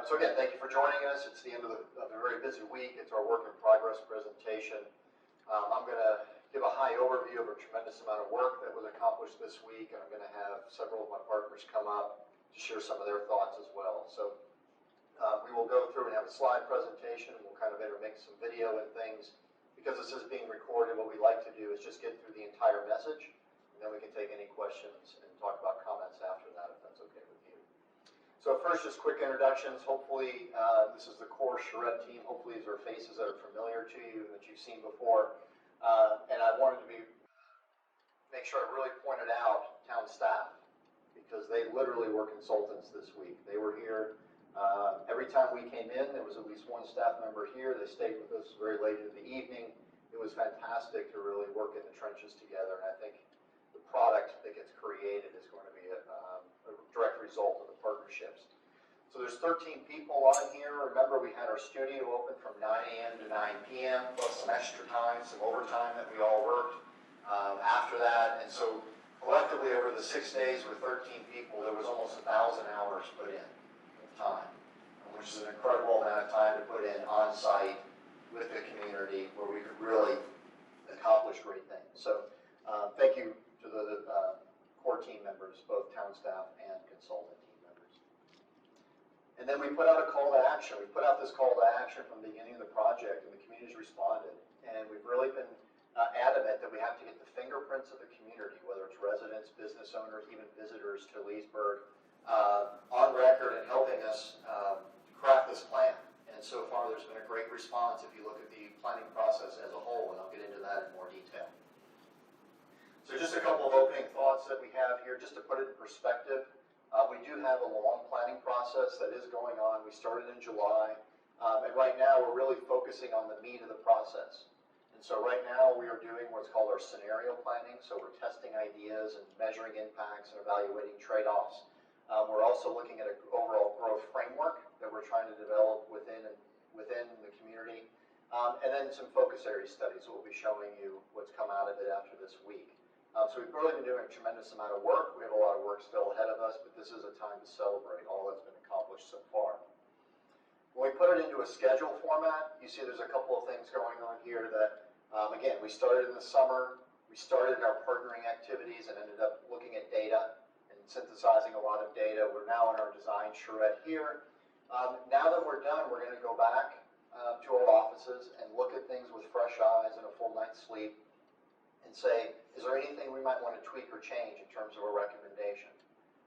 So again, thank you for joining us. It's the end of a very busy week. It's our work in progress presentation. I'm going to give a high overview of a tremendous amount of work that was accomplished this week, and I'm going to have several of my partners come up to share some of their thoughts as well. So we will go through and have a slide presentation, and we'll kind of intermix some video and things. Because this is being recorded, what we like to do is just get through the entire message, and then we can take any questions and talk about comments after that, if that's okay with you. So first, just quick introductions. Hopefully, this is the core Charette team. Hopefully, these are faces that are familiar to you, that you've seen before. And I wanted to make sure I really pointed out town staff, because they literally were consultants this week. They were here. Every time we came in, there was at least one staff member here. They stayed with us very late into the evening. It was fantastic to really work in the trenches together, and I think the product that gets created is going to be a direct result of the partnerships. So there's 13 people on here. Remember, we had our studio open from 9 a.m. to 9 p.m., plus some extra time, some overtime that we all worked after that. And so collectively, over the 6 days with 13 people, there was almost 1,000 hours put in of time, which is an incredible amount of time to put in on-site with the community where we could really accomplish great things. So thank you to the core team members, both town staff and consultant team members. And then we put out a call to action. We put out this call to action from the beginning of the project, and the community's responded. And we've really been adamant that we have to get the fingerprints of the community, whether it's residents, business owners, even visitors to Leesburg, on record and helping us craft this plan. And so far, there's been a great response if you look at the planning process as a whole, and I'll get into that in more detail. So just a couple of opening thoughts that we have here, just to put it in perspective. We do have a long planning process that is going on. We started in July, and right now we're really focusing on the meat of the process. And so right now we are doing what's called our scenario planning. So we're testing ideas and measuring impacts and evaluating trade-offs. We're also looking at an overall growth framework that we're trying to develop within the community. And then some focus area studies. We'll be showing you what's come out of it after this week. So we've really been doing a tremendous amount of work. We have a lot of work still ahead of us, but this is a time to celebrate all that's been accomplished so far. When we put it into a schedule format, you see there's a couple of things going on here that, again, we started in the summer. We started our partnering activities and ended up looking at data and synthesizing a lot of data. We're now in our design charrette here. Now that we're done, we're going to go back to our offices and look at things with fresh eyes and a full night's sleep and say, is there anything we might want to tweak or change in terms of a recommendation?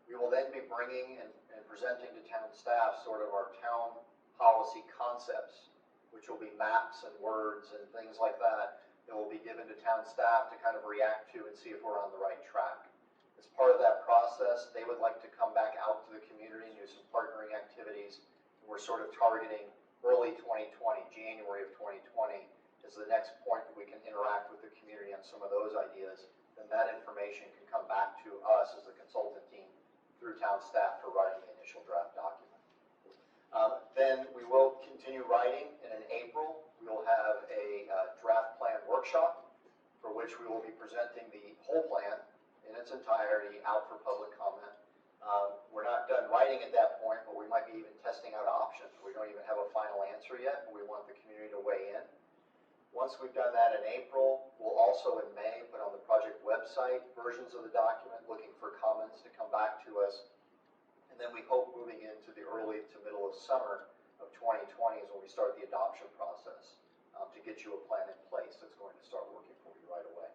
We will then be bringing and presenting to town staff sort of our town policy concepts, which will be maps and words and things like that will be given to town staff to kind of react to and see if we're on the right track. As part of that process, they would like to come back out to the community and do some partnering activities. We're sort of targeting early 2020, January of 2020, is the next point that we can interact with the community on some of those ideas. Then that information can come back to us as the consultant team through town staff for writing the initial draft document. Then we will continue writing, and in April, we will have a draft plan workshop for which we will be presenting the whole plan in its entirety out for public comment. We're not done writing at that point, but we might be even testing out options. We don't even have a final answer yet, but we want the community to weigh in. Once we've done that in April, we'll also in May put on the project website versions of the document looking for comments to come back to us. And then we hope moving into the early to middle of summer of 2020 is when we start the adoption process to get you a plan in place that's going to start working for you right away.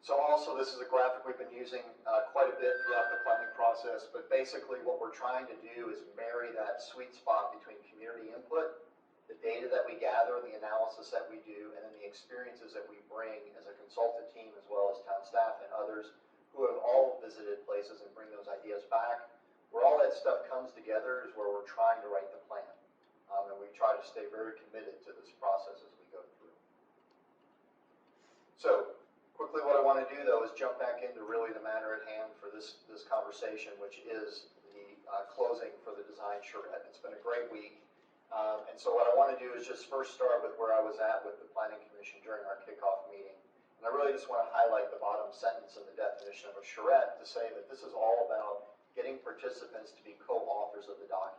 So also, this is a graphic we've been using quite a bit throughout the planning process, but basically what we're trying to do is marry that sweet spot between community input, the data that we gather, the analysis that we do, and then the experiences that we bring as a consultant team as well as town staff and others who have all visited places and bring those ideas back. Where all that stuff comes together is where we're trying to write the plan. And we try to stay very committed to this process as we go through. So, quickly, what I want to do, though, is jump back into really the matter at hand for this conversation, which is the closing for the design charrette. It's been a great week. And so what I want to do is just first start with where I was at with the Planning Commission during our kickoff meeting. And I really just want to highlight the bottom sentence in the definition of a charrette to say that this is all about getting participants to be co-authors of the document.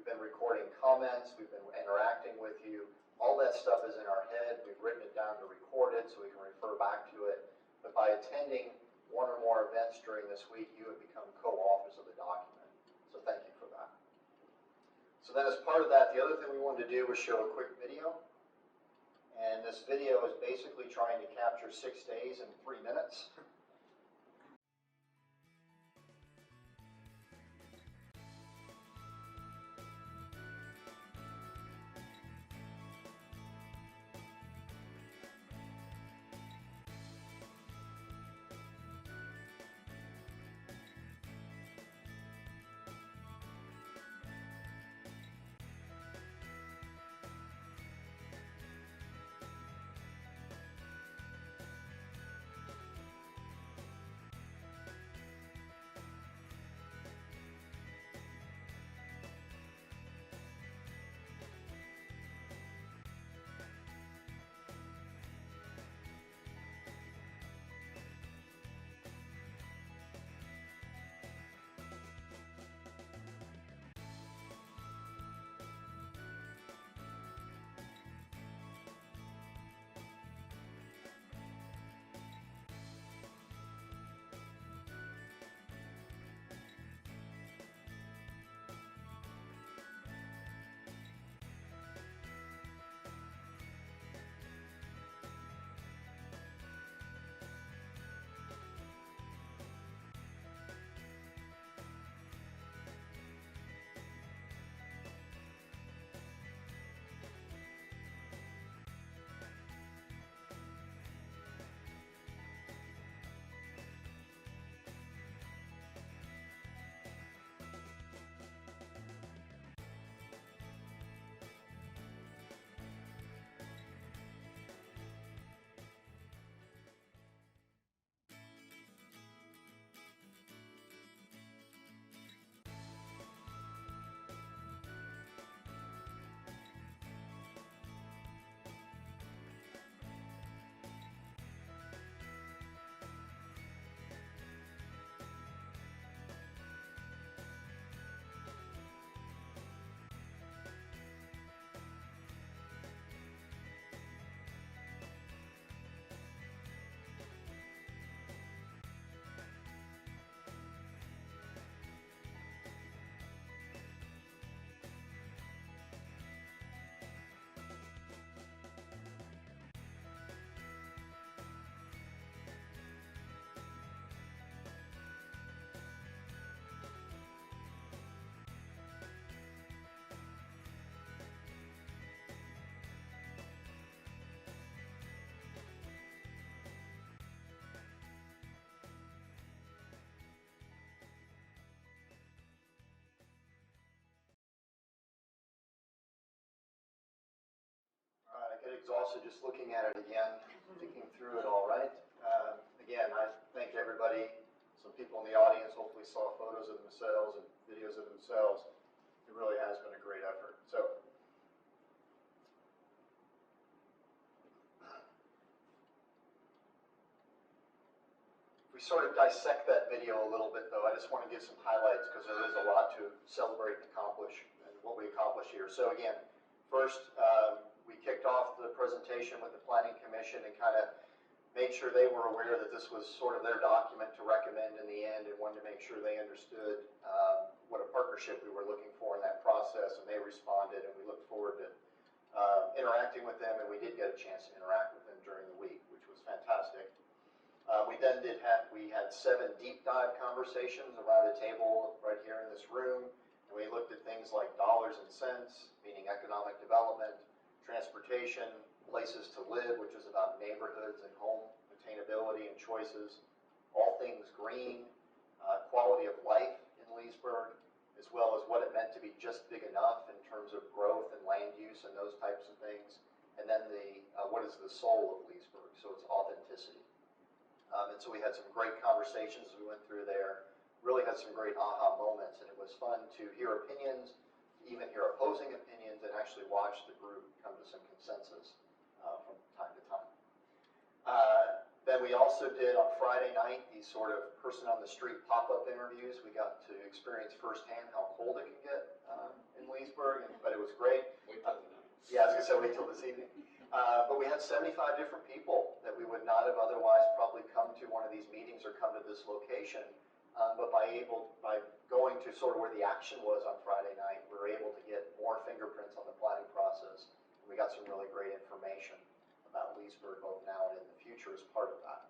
been recording comments, we've been interacting with you. All that stuff is in our head. We've written it down to record it so we can refer back to it. But by attending one or more events during this week, you have become co-authors of the document. So thank you for that. So then as part of that, the other thing we wanted to do was show a quick video. And this video is basically trying to capture 6 days in 3 minutes. I get exhausted just looking at it again, thinking through it all, right? Again, I thank everybody. Some people in the audience hopefully saw photos of themselves and videos of themselves. It really has been a great effort. So, if we sort of dissect that video a little bit, though, I just want to give some highlights because there is a lot to celebrate and accomplish and what we accomplished here. So again, first, we kicked off the presentation with the Planning Commission and kind of made sure they were aware that this was sort of their document to recommend in the end, and wanted to make sure they understood what a partnership we were looking for in that process, and they responded, and we look forward to interacting with them, and we did get a chance to interact with them during the week, which was fantastic. We then we had 7 deep dive conversations around a table right here in this room, and we looked at things like dollars and cents, meaning economic development, transportation, places to live, which is about neighborhoods and home attainability and choices, all things green, quality of life in Leesburg, as well as what it meant to be just big enough in terms of growth and land use and those types of things, and then what is the soul of Leesburg, so it's authenticity. And so we had some great conversations as we went through there, really had some great aha moments, and it was fun to hear opinions, even hear opposing opinions, and actually watch the group come to some consensus from time to time. Then we also did on Friday night these sort of person on the street pop-up interviews. We got to experience firsthand how cold it can get in Leesburg. wait till this evening. But we had 75 different people that we would not have otherwise probably come to one of these meetings or come to this location. But by going to sort of where the action was on Friday night, we were able to get more fingerprints on the planning process. And we got some really great information about Leesburg both now and in the future as part of that.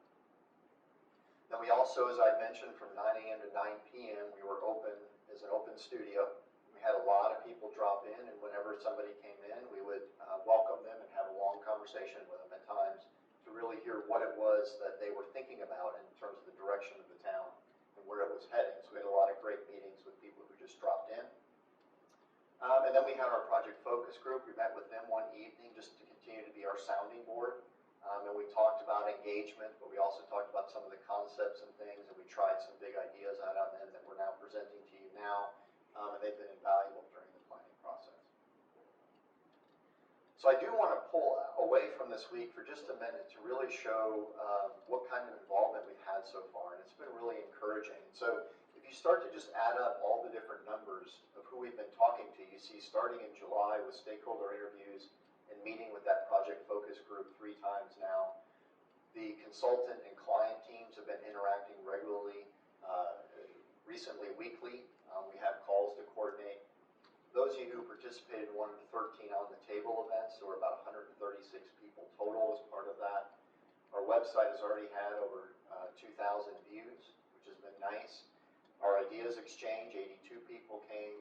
Then we also, as I mentioned, from 9 a.m. to 9 p.m., we were open as an open studio. We had a lot of people drop in, and whenever somebody came in, we would welcome them and have a long conversation with them at times to really hear what it was that they were thinking about in terms of the direction of the town and where it was heading. So we had a lot of great meetings with people who just dropped in. And then we had our project focus group. We met with them one evening just to continue to be our sounding board. And we talked about engagement, but we also talked about some of the concepts and things, and we tried some big ideas out on them that we're now presenting to you now, and they've been invaluable during the planning process. So I do want to pull away from this week for just a minute to really show what kind of involvement we've had so far, and it's been really encouraging. So if you start to just add up all the different numbers of who we've been talking to, you see starting in July with stakeholder interviews and meeting with that project focus group 3 times now. The consultant and client teams have been interacting regularly, recently weekly. We have calls to coordinate. Those of you who participated in one of the 13 on the table events, there were about 136 people total as part of that. Our website has already had over 2,000 views, which has been nice. Our ideas exchange, 82 people came.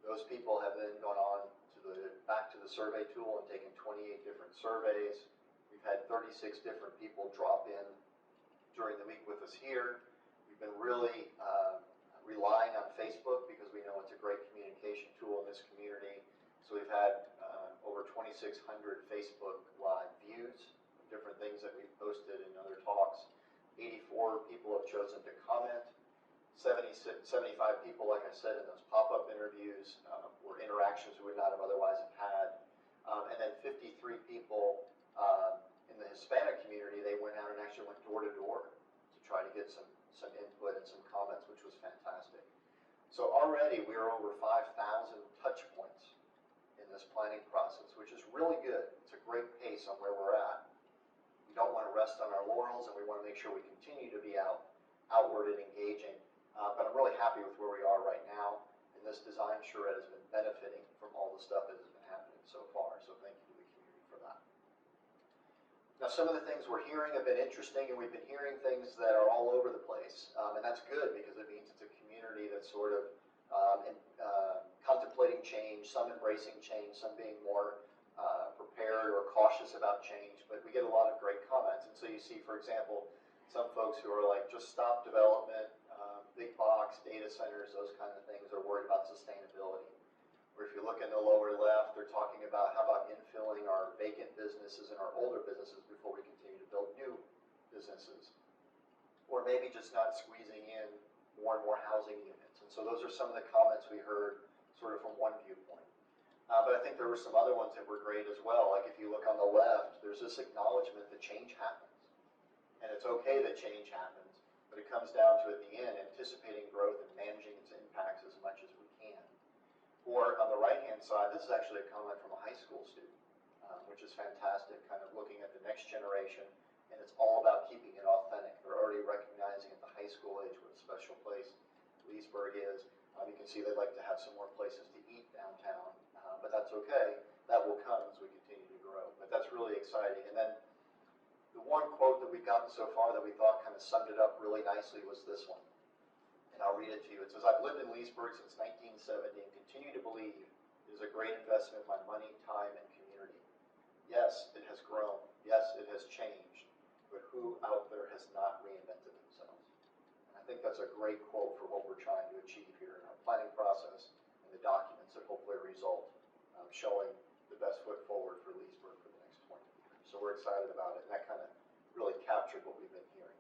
Those people have then gone on back to the survey tool and taken 28 different surveys. We've had 36 different people drop in during the week with us here. We've been really relying on Facebook because we know it's a great communication tool in this community. So we've had over 2,600 Facebook Live views of different things that we've posted in other talks. 84 people have chosen to comment. 75 people, like I said, in those pop-up interviews were interactions we would not have otherwise have had. And then 53 people in the Hispanic community, they went out and actually went door to door to try to get some input and some comments, which was fantastic. So already we are over 5,000 touch points in this planning process, which is really good. It's a great pace on where we're at. We don't want to rest on our laurels, and we want to make sure we continue to be outward and engaging. But I'm really happy with where we are right now, and this design charrette has been benefiting from all the stuff that has been happening so far, so thank you to the community for that. Now, some of the things we're hearing have been interesting, and we've been hearing things that are all over the place, and that's good because it means it's a community that's sort of contemplating change, some embracing change, some being more prepared or cautious about change, but we get a lot of great comments. And so you see, for example, some folks who are like, just stop development, big box, data centers, those kind of things, are worried about sustainability. Or if you look in the lower left, they're talking about how about infilling our vacant businesses and our older businesses before we continue to build new businesses. Or maybe just not squeezing in more and more housing units. And so those are some of the comments we heard sort of from one viewpoint. But I think there were some other ones that were great as well. Like if you look on the left, there's this acknowledgement that change happens. And it's okay that change happens. But it comes down to, at the end, anticipating growth and managing its impacts as much as we can. Or on the right-hand side, this is actually a comment from a high school student, which is fantastic, kind of looking at the next generation, and it's all about keeping it authentic. They're already recognizing at the high school age what a special place Leesburg is. You can see they'd like to have some more places to eat downtown, but that's okay. That will come as we continue to grow. But that's really exciting. And then the one quote that we've gotten so far that we thought kind of summed it up really nicely was this one. And I'll read it to you. It says, "I've lived in Leesburg since 1970 and continue to believe it is a great investment of my money, time, and community. Yes, it has grown. Yes, it has changed. But who out there has not reinvented themselves?" And I think that's a great quote for what we're trying to achieve here in our planning process and the documents that hopefully result showing the best foot forward for Leesburg for the next 20 years. So we're excited about it, and that kind of really captured what we've been hearing.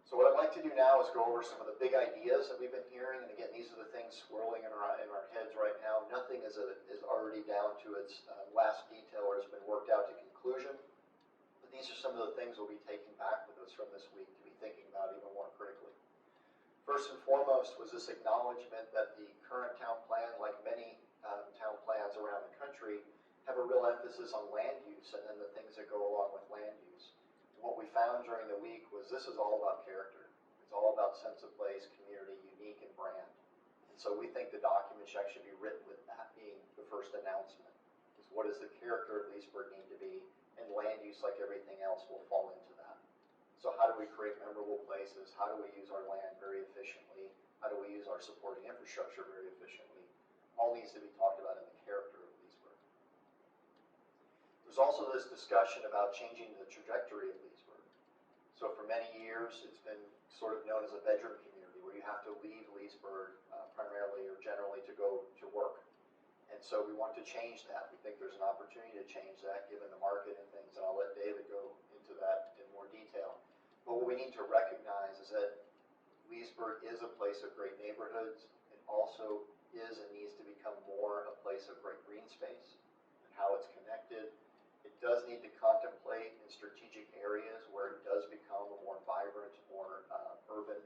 So what I'd like to do now is go over some of the big ideas that we've been hearing, and again, these are the things swirling in our heads right now. Nothing is already down to its last detail or has been worked out to conclusion, but these are some of the things we'll be taking back with us from this week to be thinking about even more critically. First and foremost was this acknowledgement that the current town plan, like many town plans around the country, have a real emphasis on land use and then the things that go along with land use. And what we found during the week was this is all about character. It's all about sense of place, community, unique, and brand. And so we think the document should actually be written with that being the first announcement. Is what does the character of Leesburg need to be, and land use, like everything else, will fall into that. So how do we create memorable places? How do we use our land very efficiently? How do we use our supporting infrastructure very efficiently? All needs to be talked about in the character of Leesburg. There's also this discussion about changing the trajectory of Leesburg. So for many years, it's been sort of known as a bedroom community where you have to leave Leesburg primarily or generally to go to work. And so we want to change that. We think there's an opportunity to change that given the market and things, and I'll let David go into that in more detail. But what we need to recognize is that Leesburg is a place of great neighborhoods. It also is and needs to become more a place of great green space and how it's connected. It does need to contemplate in strategic areas where it does become a more vibrant, more urban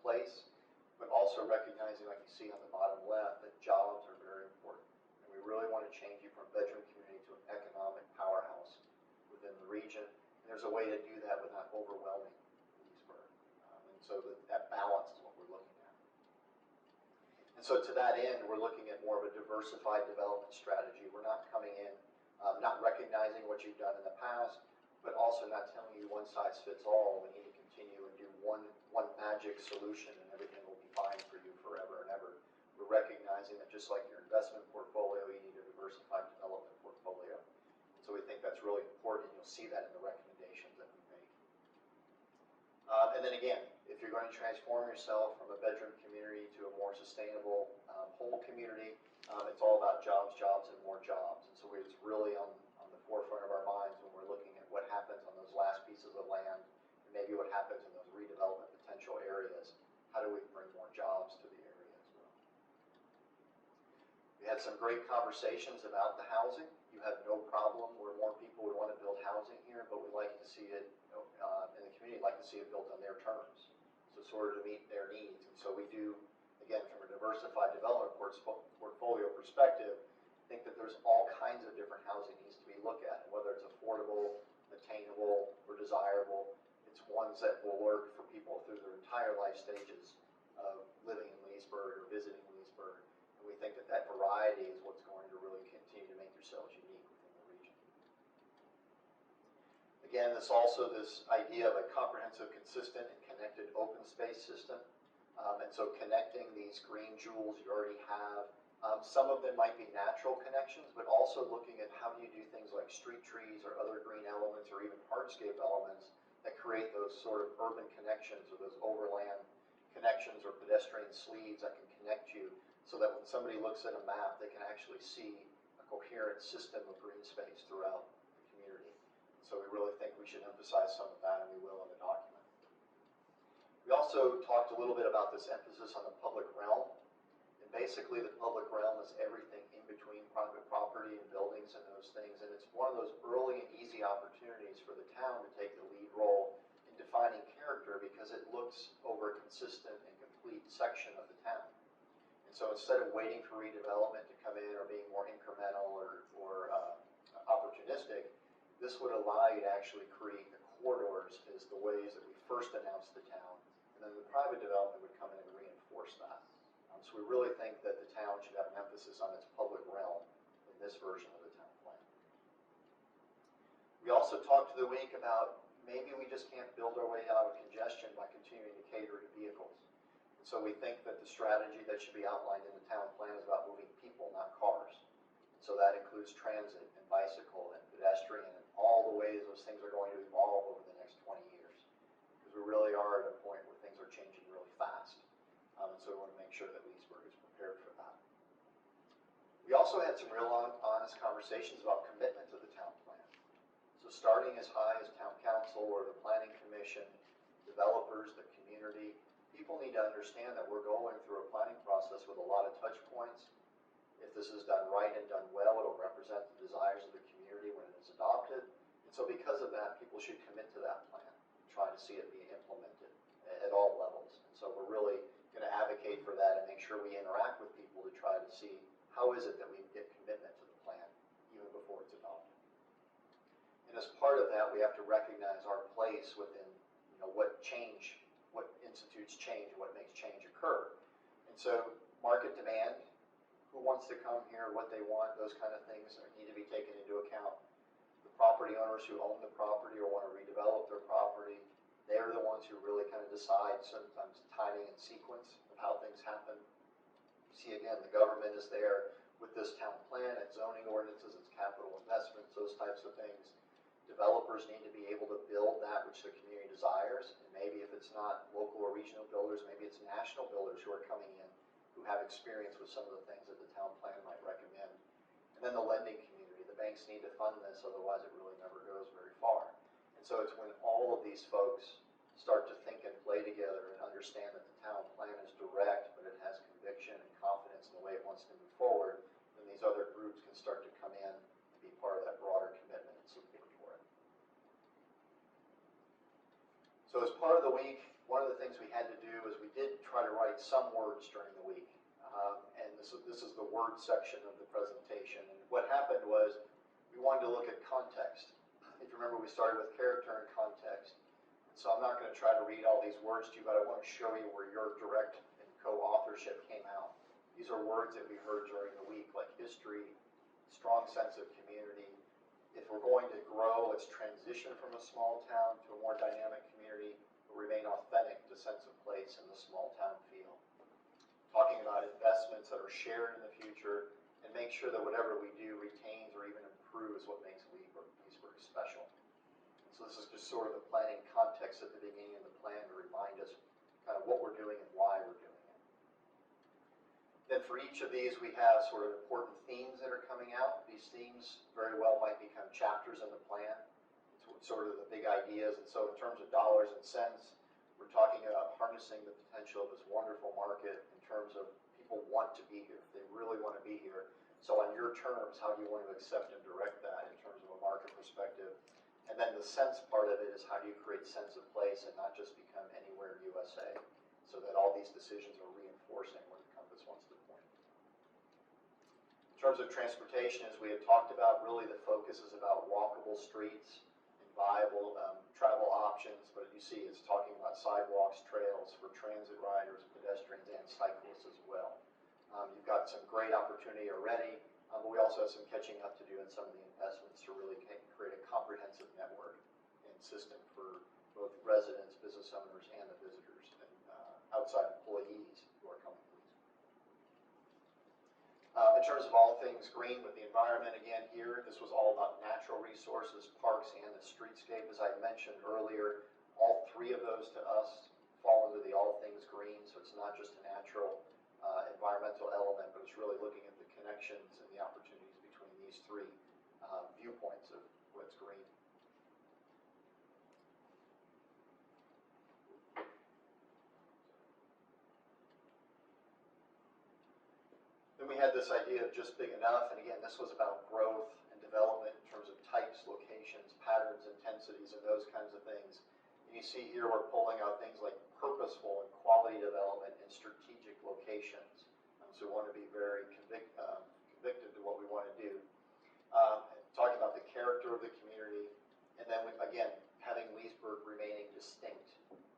place, but also recognizing, like you see on the bottom left, that jobs are very important. And we really want to change you from a bedroom community to an economic powerhouse within the region. And there's a way to do that without overwhelming Leesburg. And so that balance is what we're looking at. And so to that end, we're looking at more of a diversified development strategy. We're not coming in, not recognizing what you've done in the past, but also not telling you one size fits all. We need to continue and do one magic solution and everything will be fine for you forever and ever. We're recognizing that just like your investment portfolio, you need a diversified development portfolio. So we think that's really important, and you'll see that in the recommendations that we make. And then again, if you're going to transform yourself from a bedroom community to a more sustainable whole community, it's all about jobs, jobs, and more jobs. And so it's really on the forefront of our minds when we're looking at what happens on those last pieces of land, and maybe what happens in those redevelopment potential areas. How do we bring more jobs to the area as well? We had some great conversations about the housing. You have no problem where more people would want to build housing here, but we like to see it, in the community, like to see it built on their terms. So sort of to meet their needs. And so we do, again, from a diversified development portfolio perspective, think that there's all kinds of different housing needs to be looked at, whether it's affordable, attainable, or desirable. It's ones that will work for people through their entire life stages of living in Leesburg or visiting Leesburg. And we think that that variety is what's going to really continue to make yourselves unique within the region. Again, this idea of a comprehensive, consistent, and connected open space system. And so connecting these green jewels you already have. Some of them might be natural connections, but also looking at how do you do things like street trees or other green elements or even hardscape elements that create those sort of urban connections or those overland connections or pedestrian sleeves that can connect you so that when somebody looks at a map, they can actually see a coherent system of green space throughout the community. So we really think we should emphasize some of that, and we will in the document. We also talked a little bit about this emphasis on the public realm. And basically the public realm is everything in between private property and buildings and those things. And it's one of those early and easy opportunities for the town to take the lead role in defining character because it looks over a consistent and complete section of the town. And so instead of waiting for redevelopment to come in or being more incremental or opportunistic, this would allow you to actually create the corridors as the ways that we first announced the town. And then the private development would come in and reinforce that. So we really think that the town should have an emphasis on its public realm in this version of the town plan. We also talked the week about maybe we just can't build our way out of congestion by continuing to cater to vehicles. And so we think that the strategy that should be outlined in the town plan is about moving people, not cars. So that includes transit and bicycle and pedestrian and all the ways those things are going to evolve over the next 20 years. Because we really are at a point where things are changing really fast. So we want to make sure that Leesburg is prepared for that. We also had some real honest conversations about commitment to the town plan. So starting as high as town council or the planning commission, developers, the community, people need to understand that we're going through a planning process with a lot of touch points. If this is done right and done well, it'll represent the desires of the community when it is adopted. And so because of that, people should commit to that plan and try to see it be implemented at all levels. And so we're really for that and make sure we interact with people to try to see how is it that we get commitment to the plan even before it's adopted. And as part of that, we have to recognize our place within, what institutes change, what makes change occur. And so market demand, who wants to come here, what they want, those kind of things need to be taken into account. The property owners who own the property or want to redevelop their property, they're the ones who really kind of decide sometimes timing and sequence of how things happen. You see, again, the government is there with this town plan, its zoning ordinances, its capital investments, those types of things. Developers need to be able to build that which the community desires, and maybe if it's not local or regional builders, maybe it's national builders who are coming in who have experience with some of the things that the town plan might recommend. And then the lending community, the banks need to fund this, otherwise it really never goes very far. And so it's when all of these folks start to think and play together and understand that the town plan is direct, but it has conviction and confidence in the way it wants to move forward, then these other groups can start to come in and be part of that broader commitment and support for it. So as part of the week, one of the things we had to do is we did try to write some words during the week. And this is the word section of the presentation. And what happened was we wanted to look at context. If you remember, we started with character and context. So I'm not going to try to read all these words to you, but I want to show you where your direct and co-authorship came out. These are words that we heard during the week, like history, strong sense of community. If we're going to grow, let's transition from a small town to a more dynamic community, but remain authentic to sense of place and the small town feel. Talking about investments that are shared in the future, and make sure that whatever we do retains or even improves what makes Leesburg special. So this is just sort of the planning context at the beginning of the plan to remind us kind of what we're doing and why we're doing it. Then for each of these, we have sort of important themes that are coming out. These themes very well might become chapters in the plan. It's sort of the big ideas. And so in terms of dollars and cents, we're talking about harnessing the potential of this wonderful market in terms of people want to be here. They really want to be here. So on your terms, how do you want to accept and direct that in terms of a market perspective? And then the sense part of it is how do you create sense of place and not just become anywhere USA, so that all these decisions are reinforcing where the compass wants to point. In terms of transportation, as we had talked about, really the focus is about walkable streets and viable travel options, but you see it's talking about sidewalks, trails for transit riders, pedestrians, and cyclists as well. You've got some great opportunity already, but we also have some catching up to do in some of the investments to really create a comprehensive network and system for both residents, business owners, and the visitors, and outside employees who are coming to these. In terms of all things green with the environment, again here, this was all about natural resources, parks, and the streetscape. As I mentioned earlier, all three of those to us fall under the all things green, so it's not just a natural environmental element, but it's really looking at the connections and the opportunities between these three viewpoints of what's green. Then we had this idea of just big enough, and again, this was about growth and development in terms of types, locations, patterns, intensities, and those kinds of things. And you see here we're pulling out things like purposeful and quality development in strategic locations. So we want to be very convicted to what we want to do. Talking about the character of the community, and then again, having Leesburg remaining distinct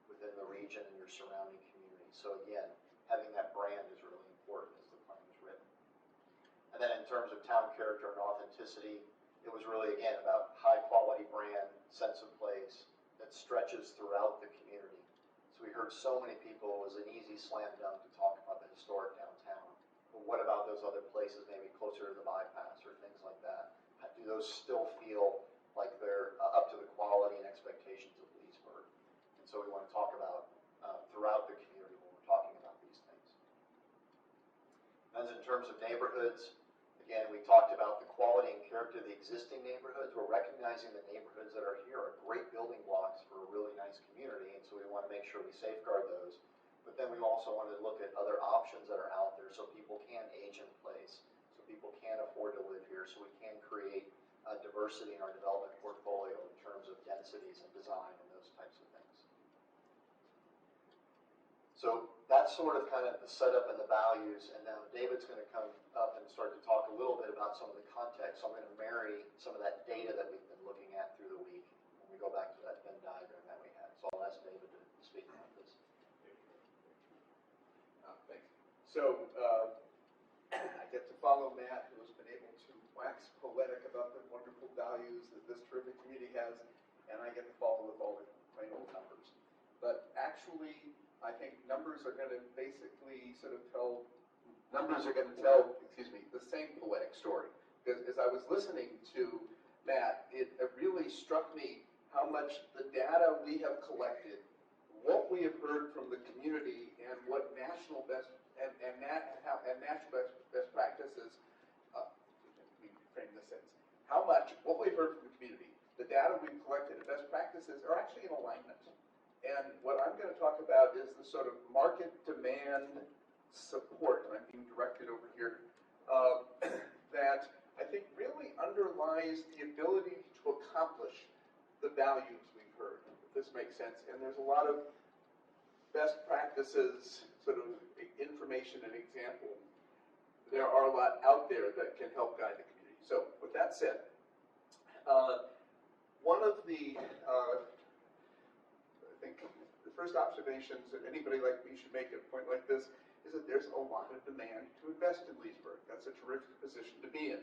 within the region and your surrounding community. So again, having that brand is really important as the plan is written. And then in terms of town character and authenticity, it was really, again, about high quality brand, sense of place that stretches throughout the community. So we heard so many people, it was an easy slam dunk to talk about the historic downtown. But what about those other places, maybe closer to the bypass or things like that? Do those still feel like they're up to the quality and expectations of Leesburg? And so we want to talk about throughout the community when we're talking about these things. And in terms of neighborhoods, again, we talked about the quality and character of the existing neighborhoods. We're recognizing the neighborhoods that are here are great building blocks for a really nice community, and so we want to make sure we safeguard those. But then we also want to look at other options that are out there so people can age in place, so people can afford to live here, so we can create diversity in our development portfolio in terms of densities and design and those types of things. So that's sort of kind of the setup and the values, and now David's going to come up and start to talk a little bit about some of the context. So I'm going to marry some of that data that we've been looking at through the week when we go back to that Venn diagram that we had. So I'll ask David to speak about this. Thanks. So I get to follow Matt, who has been able to wax poetic about the wonderful values that this terrific community has, and I get to follow with all the plain old numbers. But actually, I think numbers are going to basically sort of tell, the same poetic story. Because as I was listening to Matt, it really struck me how much the data we have collected, what we have heard from the community, and what national best practices. Let me frame this sentence. How much what we've heard from the community, the data we've collected, and best practices are actually in alignment. And what I'm going to talk about is the sort of market demand support, and I'm being directed over here, that I think really underlies the ability to accomplish the values we've heard, if this makes sense. And there's a lot of best practices, sort of information and example. There are a lot out there that can help guide the community. So with that said, one of the I think the first observations that anybody like me should make at a point like this is that there's a lot of demand to invest in Leesburg. That's a terrific position to be in.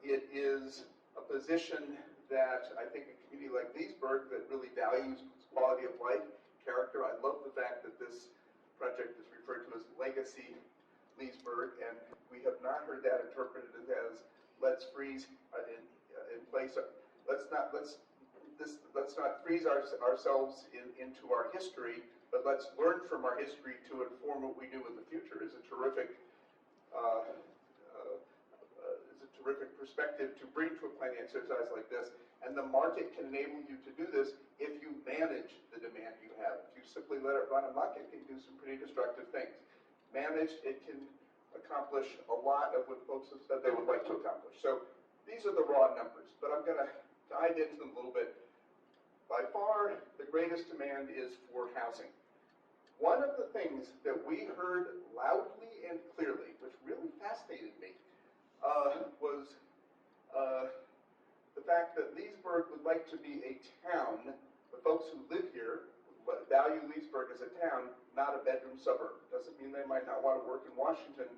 It is a position that I think a community like Leesburg that really values quality of life, character. I love the fact that this project is referred to as Legacy Leesburg, and we have not heard that interpreted as let's freeze in place. Let's not freeze ourselves into our history, but let's learn from our history to inform what we do in the future. Is a terrific perspective to bring to a planning exercise like this. And the market can enable you to do this if you manage the demand you have. If you simply let it run amok, it can do some pretty destructive things. Managed, it can accomplish a lot of what folks have said they would like to accomplish. So these are the raw numbers, but I'm going to dive into them a little bit. By far, the greatest demand is for housing. One of the things that we heard loudly and clearly, which really fascinated me, was the fact that Leesburg would like to be a town. The folks who live here value Leesburg as a town, not a bedroom suburb. Doesn't mean they might not want to work in Washington,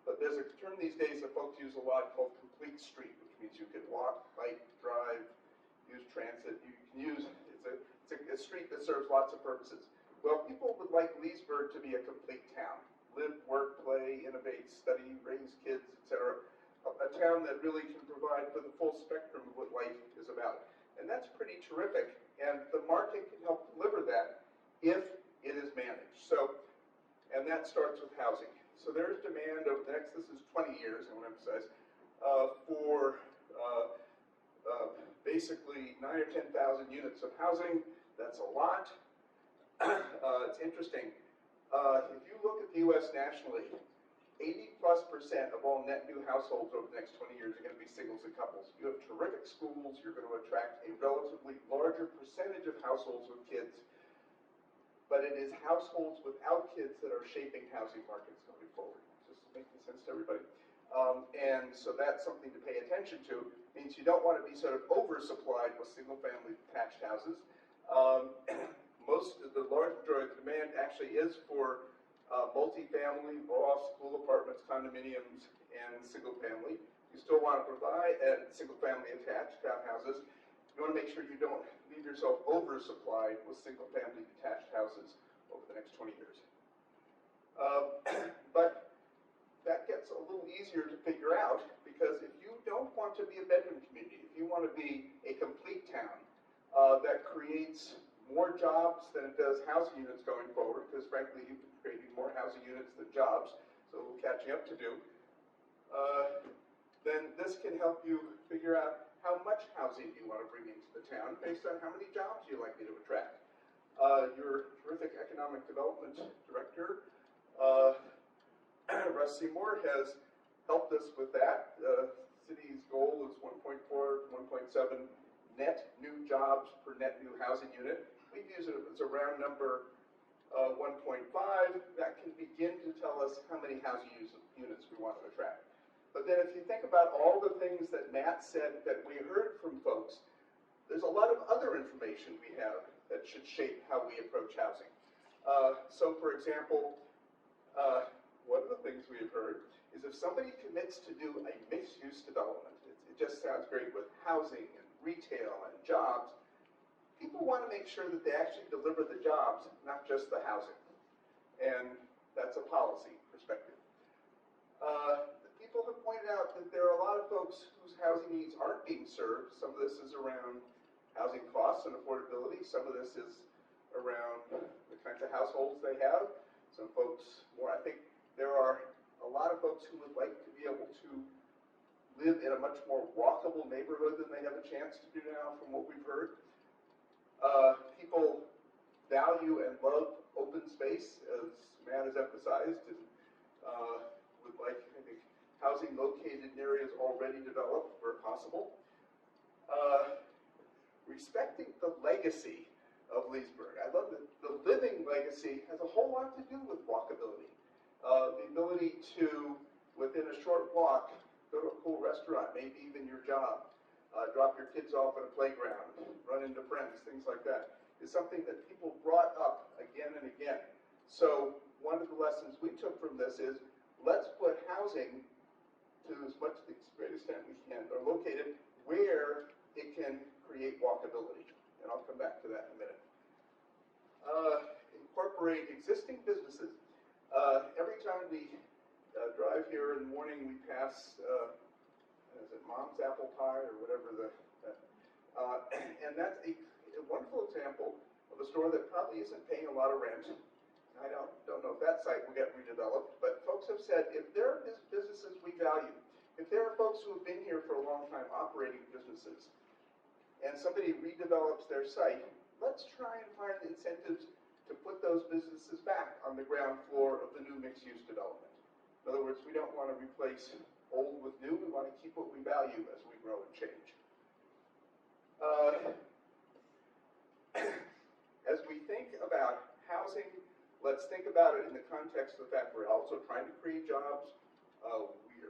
but there's a term these days that folks use a lot called complete street, which means you can walk, bike, drive, use transit. You can use, it's a street that serves lots of purposes. Well, people would like Leesburg to be a complete town. Live, work, play, innovate, study, raise kids, etc. A town that really can provide for the full spectrum of what life is about. And that's pretty terrific. And the market can help deliver that if it is managed. So, and that starts with housing. So there's demand over the next, this is 20 years, I want to emphasize, for basically 9 or 10,000 units of housing. That's a lot. It's interesting. If you look at the U.S. nationally, 80+% of all net new households over the next 20 years are going to be singles and couples. You have terrific schools. You're going to attract a relatively larger percentage of households with kids. But it is households without kids that are shaping housing markets going forward. Just making sense to everybody. And so that's something to pay attention to. It means you don't want to be sort of oversupplied with single-family detached houses. The large majority of the demand actually is for multifamily, loft, school apartments, condominiums, and single-family. You still want to provide single-family attached townhouses. You want to make sure you don't leave yourself oversupplied with single-family detached houses over the next 20 years. But that gets a little easier to figure out, because if you don't want to be a bedroom community, if you want to be a complete town that creates more jobs than it does housing units going forward, because frankly you've been creating more housing units than jobs, so we're catching up to do, then this can help you figure out how much housing you want to bring into the town based on how many jobs you're likely to attract. Your terrific economic development director, Russ Seymour, has helped us with that. The city's goal is 1.4 to 1.7 net new jobs per net new housing unit. We've used it as a round number 1.5, that can begin to tell us how many housing units we want to attract. But then if you think about all the things that Matt said that we heard from folks, there's a lot of other information we have that should shape how we approach housing. So for example, one of the things we have heard is if somebody commits to do a mixed-use development, it just sounds great with housing and retail and jobs, people want to make sure that they actually deliver the jobs, not just the housing. And that's a policy perspective. People have pointed out that there are a lot of folks whose housing needs aren't being served. Some of this is around housing costs and affordability. Some of this is around the kinds of households they have. Some folks more, I think there are a lot of folks who would like to be able to live in a much more walkable neighborhood than they have a chance to do now from what we've heard. People value and love open space, as Matt has emphasized, and would like, I think, housing located in areas already developed where possible. Respecting the legacy of Leesburg. I love that the living legacy has a whole lot to do with walkability. The ability to, within a short walk, go to a cool restaurant, maybe even your job, drop your kids off at a playground, run into friends, things like that, is something that people brought up again and again. So one of the lessons we took from this is, let's put housing to as much the great extent we can, or located where it can create walkability. And I'll come back to that in a minute. Incorporate existing businesses. Every time we drive here in the morning, we pass, is it Mom's Apple Pie or whatever and that's a wonderful example of a store that probably isn't paying a lot of rent. I don't know if that site will get redeveloped, but folks have said if there are businesses we value, if there are folks who have been here for a long time operating businesses, and somebody redevelops their site, let's try and find incentives to put those businesses back on the ground floor of the new mixed-use development. In other words, we don't want to replace old with new, we want to keep what we value as we grow and change. As we think about housing, let's think about it in the context of the fact we're also trying to create jobs. We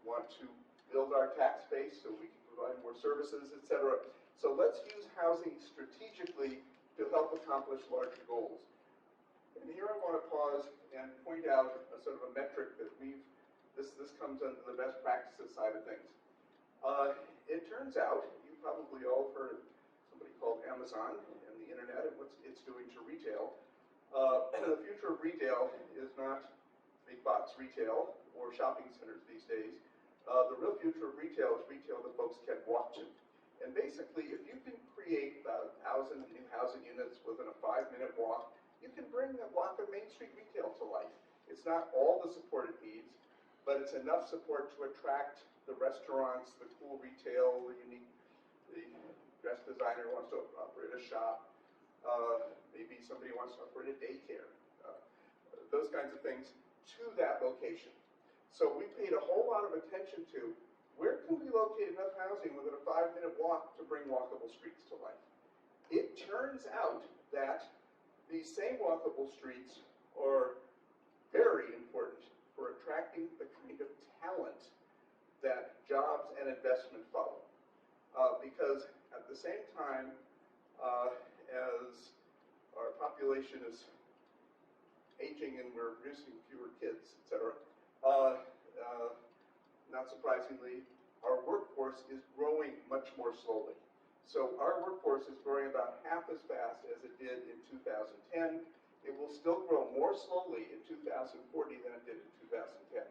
want to build our tax base so we can provide more services, etc. So let's use housing strategically to help accomplish larger goals. And here I want to pause and point out a sort of a metric that this comes under the best practices side of things. It turns out, you probably all heard of somebody called Amazon and the internet and what it's doing to retail. The future of retail is not big box retail or shopping centers these days. The real future of retail is retail that folks can walk to. And basically, if you can create about 1,000 new housing units within a 5-minute walk, you can bring a block of Main Street retail to life. It's not all the support it needs, but it's enough support to attract the restaurants, the cool retail, the dress designer wants to operate a shop, maybe somebody wants to operate a daycare, those kinds of things to that location. So we paid a whole lot of attention to where can we locate enough housing within a 5-minute walk to bring walkable streets to life. It turns out that these same walkable streets are very important for attracting the kind of talent that jobs and investment follow. Because at the same time as our population is aging and we're producing fewer kids, etc., not surprisingly, our workforce is growing much more slowly. So our workforce is growing about half as fast as it did in 2010. It will still grow more slowly in 2040 than it did in 2010.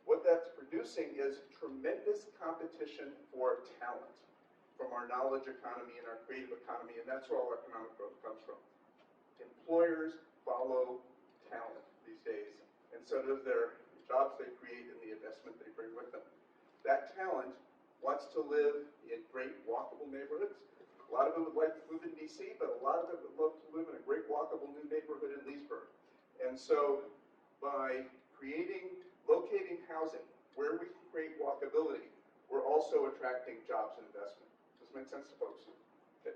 What that's producing is tremendous competition for talent from our knowledge economy and our creative economy, and that's where all economic growth comes from. Employers follow talent these days, and so does their jobs they create and the investment they bring with them. That talent wants to live in great walkable neighborhoods. A lot of it would like to move in DC, but a lot of it would love to live in a great walkable new neighborhood in Leesburg. And so by locating housing where we can create walkability, we're also attracting jobs and investment. Does this make sense to folks? Okay.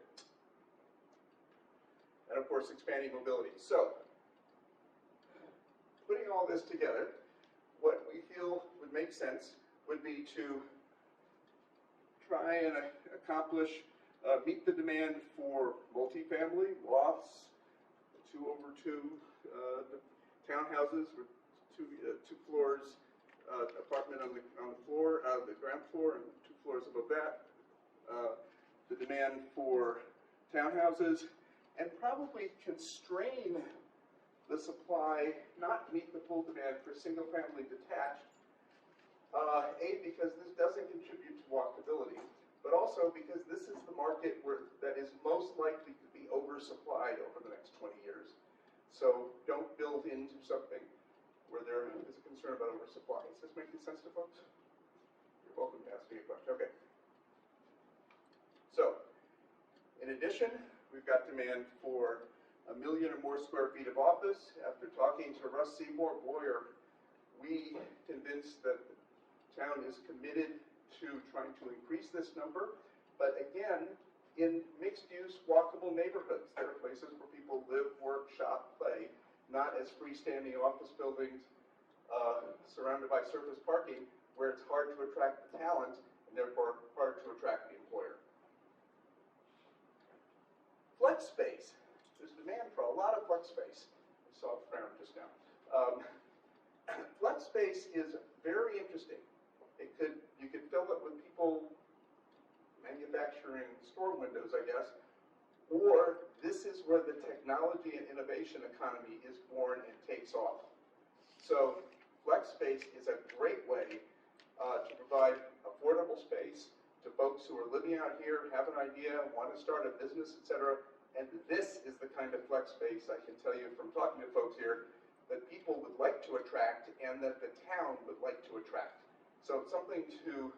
And of course, expanding mobility. So putting all this together, what we feel would make sense would be to try and accomplish, meet the demand for multifamily, lofts, 2 over 2 townhouses with two floors, apartment on the floor, the ground floor, and 2 floors above that. The demand for townhouses, and probably constrain the supply, not meet the full demand for single-family detached. Because this doesn't contribute to walkability, but also because this is the market that is most likely to be oversupplied over the next 20 years. So don't build into something where there is a concern about oversupply. Is this making sense to folks? You're welcome to ask me a question. Okay. So, in addition, we've got demand for 1 million or more square feet of office. After talking to Russ Seymour, boy, are we convinced that the town is committed to trying to increase this number. But again, in mixed-use, walkable neighborhoods, there are places where people live, work, shop, play, not as freestanding office buildings surrounded by surface parking, where it's hard to attract the talent and therefore hard to attract the employer. Flex space. There's demand for a lot of flex space. I saw a frown just now. Flex space is very interesting. You could fill it with people manufacturing store windows, I guess, or this is where the technology and innovation economy is born and takes off. So flex space is a great way to provide affordable space to folks who are living out here, have an idea, want to start a business, etc. And this is the kind of flex space, I can tell you from talking to folks here, that people would like to attract and that the town would like to attract. So it's something to,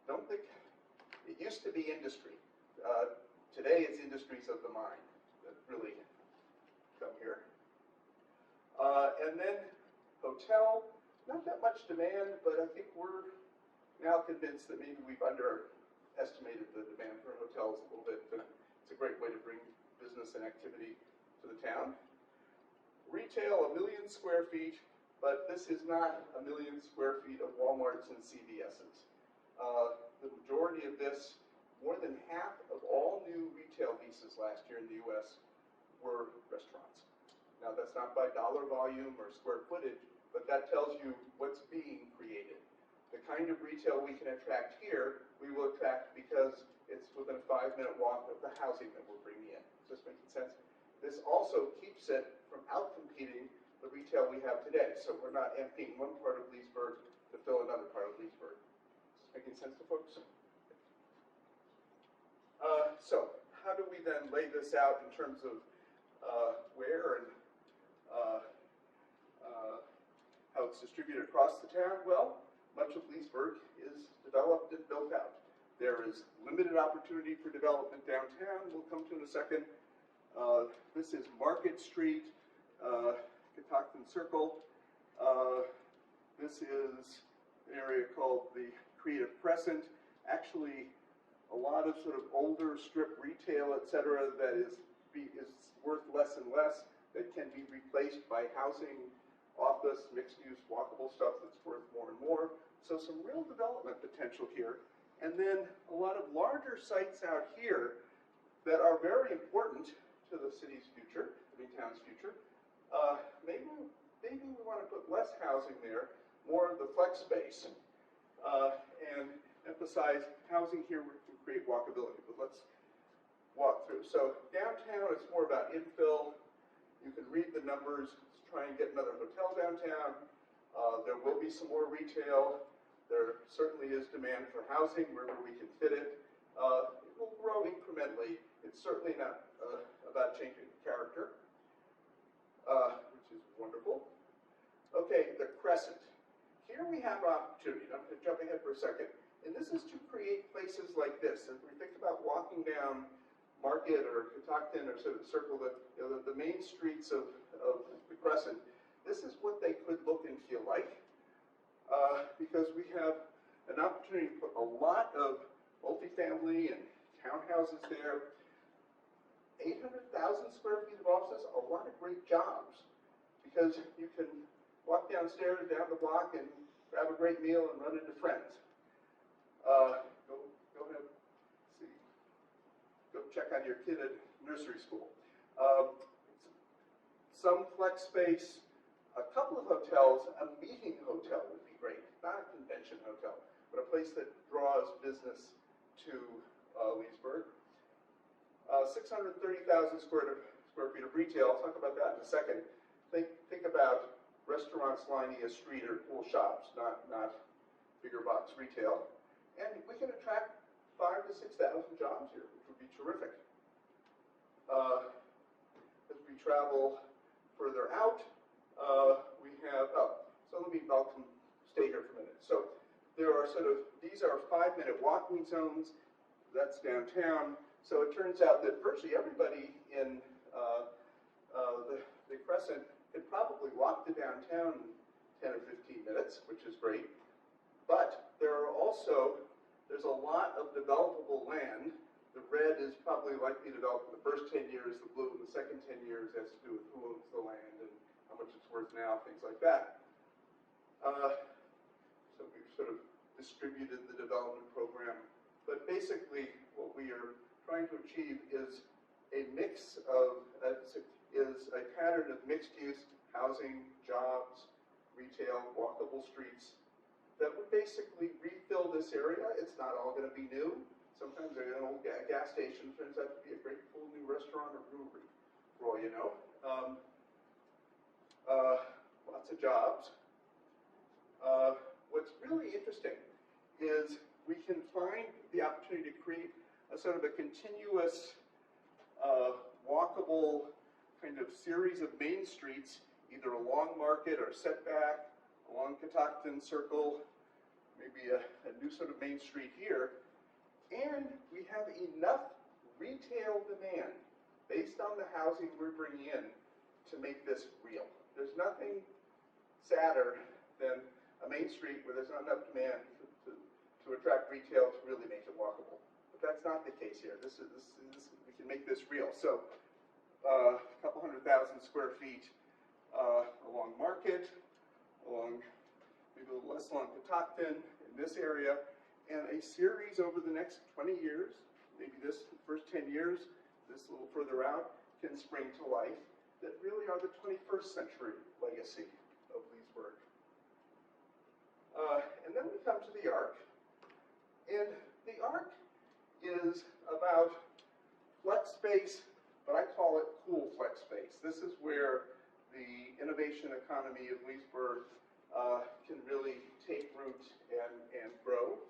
don't think, it used to be industry. Today it's industries of the mind that really come here. And then hotel, not that much demand, but I think we're now convinced that maybe we've underestimated the demand for hotels a little bit, but it's a great way to bring business and activity to the town. Retail, 1 million square feet, but this is not 1 million square feet of Walmarts and CVS's. The majority of this, more than half of all new retail leases last year in the US were restaurants. Now that's not by dollar volume or square footage, but that tells you what's being created. The kind of retail we can attract here, we will attract because it's within a 5-minute walk of the housing that we're bringing in. Is this making sense? This also keeps it from outcompeting the retail we have today. So we're not emptying one part of Leesburg to fill another part of Leesburg. Is this making sense to folks? So how do we then lay this out in terms of where and how it's distributed across the town? Well, much of Leesburg is developed and built out. There is limited opportunity for development downtown. We'll come to in a second. This is Market Street, Catoctin Circle. This is an area called the Creative Crescent. Actually, a lot of sort of older strip retail, etc., that is worth less and less, that can be replaced by housing, office, mixed-use, walkable stuff that's worth more and more. So some real development potential here. And then a lot of larger sites out here that are very important to the city's future, the town's future. Maybe we want to put less housing there, more of the flex space, and emphasize housing here to create walkability. But let's walk through. So downtown, it's more about infill. You can read the numbers. Let's try and get another hotel downtown. There will be some more retail. There certainly is demand for housing wherever we can fit it. It will grow incrementally. It's certainly not about changing the character, which is wonderful. Okay, the Crescent. Here we have an opportunity. I'm going to jump ahead for a second. And this is to create places like this. If we think about walking down Market or Catoctin or sort of Circle, the main streets of the Crescent, this is what they could look and feel like. Because we have an opportunity to put a lot of multifamily and townhouses there. 800,000 square feet of offices, a lot of great jobs. Because you can walk downstairs, down the block, and grab a great meal and run into friends. Go check on your kid at nursery school. Some flex space, a couple of hotels, a meeting hotel would be great, not a convention hotel, but a place that draws business to Leesburg. 630,000 square feet of retail. I'll talk about that in a second. Think about restaurants lining a street or cool shops, not bigger box retail. And we can attract 5,000 to 6,000 jobs here, which would be terrific. As we travel further out, we have, so let me stay here for a minute. So there are these are 5-minute walking zones. That's downtown. So it turns out that virtually everybody in the Crescent could probably walk to downtown in 10 or 15 minutes, which is great. But there's a lot of developable land. The red is probably likely developed in the first 10 years, the blue in the second 10 years has to do with who owns the land and how much it's worth now, things like that. So we've sort of distributed the development program. But basically, what we are trying to achieve is a pattern of mixed use, housing, jobs, retail, walkable streets that would basically refill this area. It's not all going to be new. Sometimes an old gas station turns out to be a great cool new restaurant or brewery, for all you know. Lots of jobs. What's really interesting is we can find the opportunity to create a sort of a continuous, walkable kind of series of main streets, either along Market or Setback, along Catoctin Circle, maybe a new sort of main street here. And we have enough retail demand based on the housing we're bringing in to make this real. There's nothing sadder than a main street where there's not enough demand to attract retail to really make it walkable. But that's not the case here. We can make this real. So a couple 100,000 square feet along Market, along maybe a little less along Catoctin in this area, and a series over the next 20 years, maybe this first 10 years, this a little further out, can spring to life, that really are the 21st century legacy of Leesburg. And then we come to the Arc, and the Arc is about flex space, but I call it cool flex space. This is where the innovation economy of Leesburg can really take root and grow.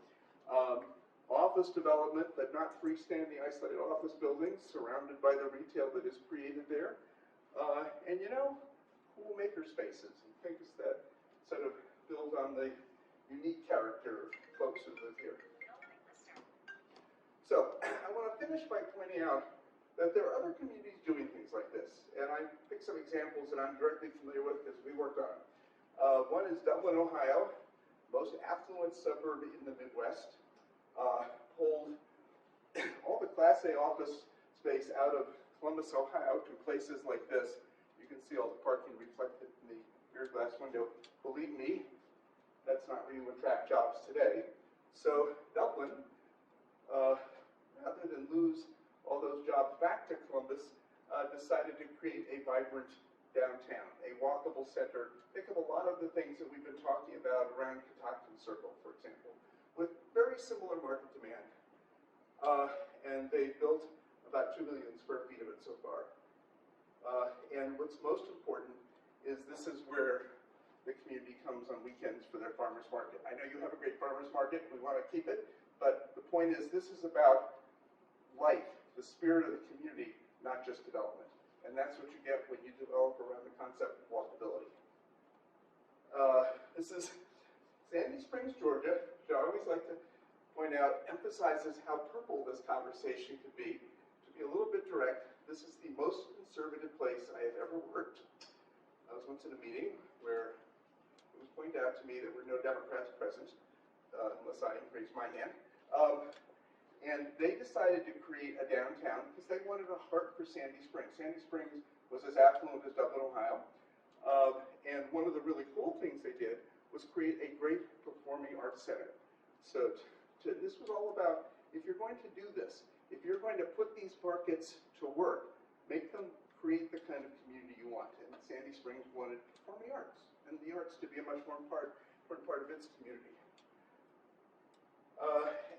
Office development, but not freestanding isolated office buildings surrounded by the retail that is created there. And cool maker spaces and things that sort of build on the unique character of folks who live here. So I want to finish by pointing out that there are other communities doing things like this. And I picked some examples that I'm directly familiar with because we worked on. One is Dublin, Ohio, most affluent suburb in the Midwest. Pulled all the Class A office space out of Columbus, Ohio to places like this. You can see all the parking reflected in the rear glass window. Believe me, that's not where you attract jobs today. So Dublin, rather than lose all those jobs back to Columbus, decided to create a vibrant downtown, a walkable center. Think of a lot of the things that we've been talking about around Catoctin Circle, for example, with very similar market demand. And they built about 2 million square feet of it so far. And what's most important is this is where the community comes on weekends for their farmers market. I know you have a great farmers market, we want to keep it, but the point is this is about life, the spirit of the community, not just development. And that's what you get when you develop around the concept of walkability. This is Sandy Springs, Georgia, which I always like to point out, emphasizes how purple this conversation could be. To be a little bit direct, this is the most conservative place I have ever worked. I was once in a meeting where it was pointed out to me there were no Democrats present, unless I raised my hand. And they decided to create a downtown because they wanted a heart for Sandy Springs. Sandy Springs was as affluent as Dublin, Ohio. And one of the really cool things they did was create a great performing arts center. So this was all about, if you're going to do this, if you're going to put these markets to work, make them create the kind of community you want. And Sandy Springs wanted performing arts, and the arts to be a much more important part of its community.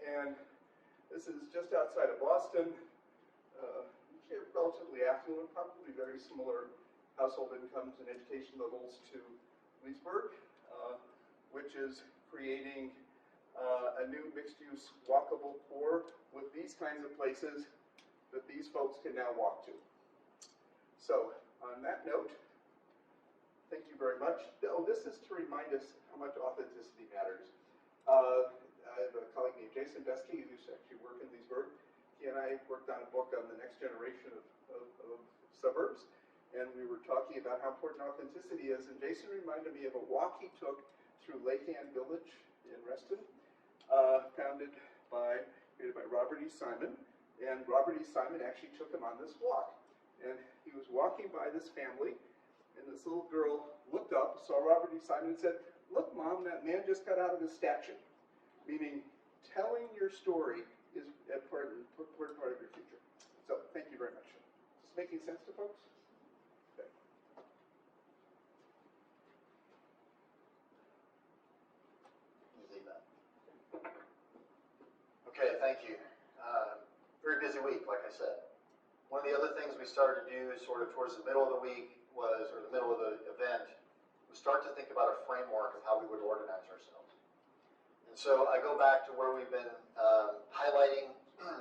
And this is just outside of Boston. Relatively affluent, probably very similar household incomes and education levels to Leesburg, which is creating a new mixed-use walkable core with these kinds of places that these folks can now walk to. So, on that note, thank you very much. Oh, this is to remind us how much authenticity matters. I have a colleague named Jason Besky, who used to actually work in Leesburg. He and I worked on a book on the next generation of suburbs, and we were talking about how important authenticity is, and Jason reminded me of a walk he took through Lake Ann Village in Reston, created by Robert E. Simon, and Robert E. Simon actually took him on this walk. And he was walking by this family, and this little girl looked up, saw Robert E. Simon, and said, "Look, Mom, that man just got out of his statue," meaning telling your story is an important part of your future. So, thank you very much. Is this making sense to folks? Okay. Leave that. Okay, thank you. Very busy week, like I said. One of the other things we started to do sort of towards the middle of the week was, or the middle of the event, was start to think about a framework of how we would organize ourselves. And so I go back to where we've been highlighting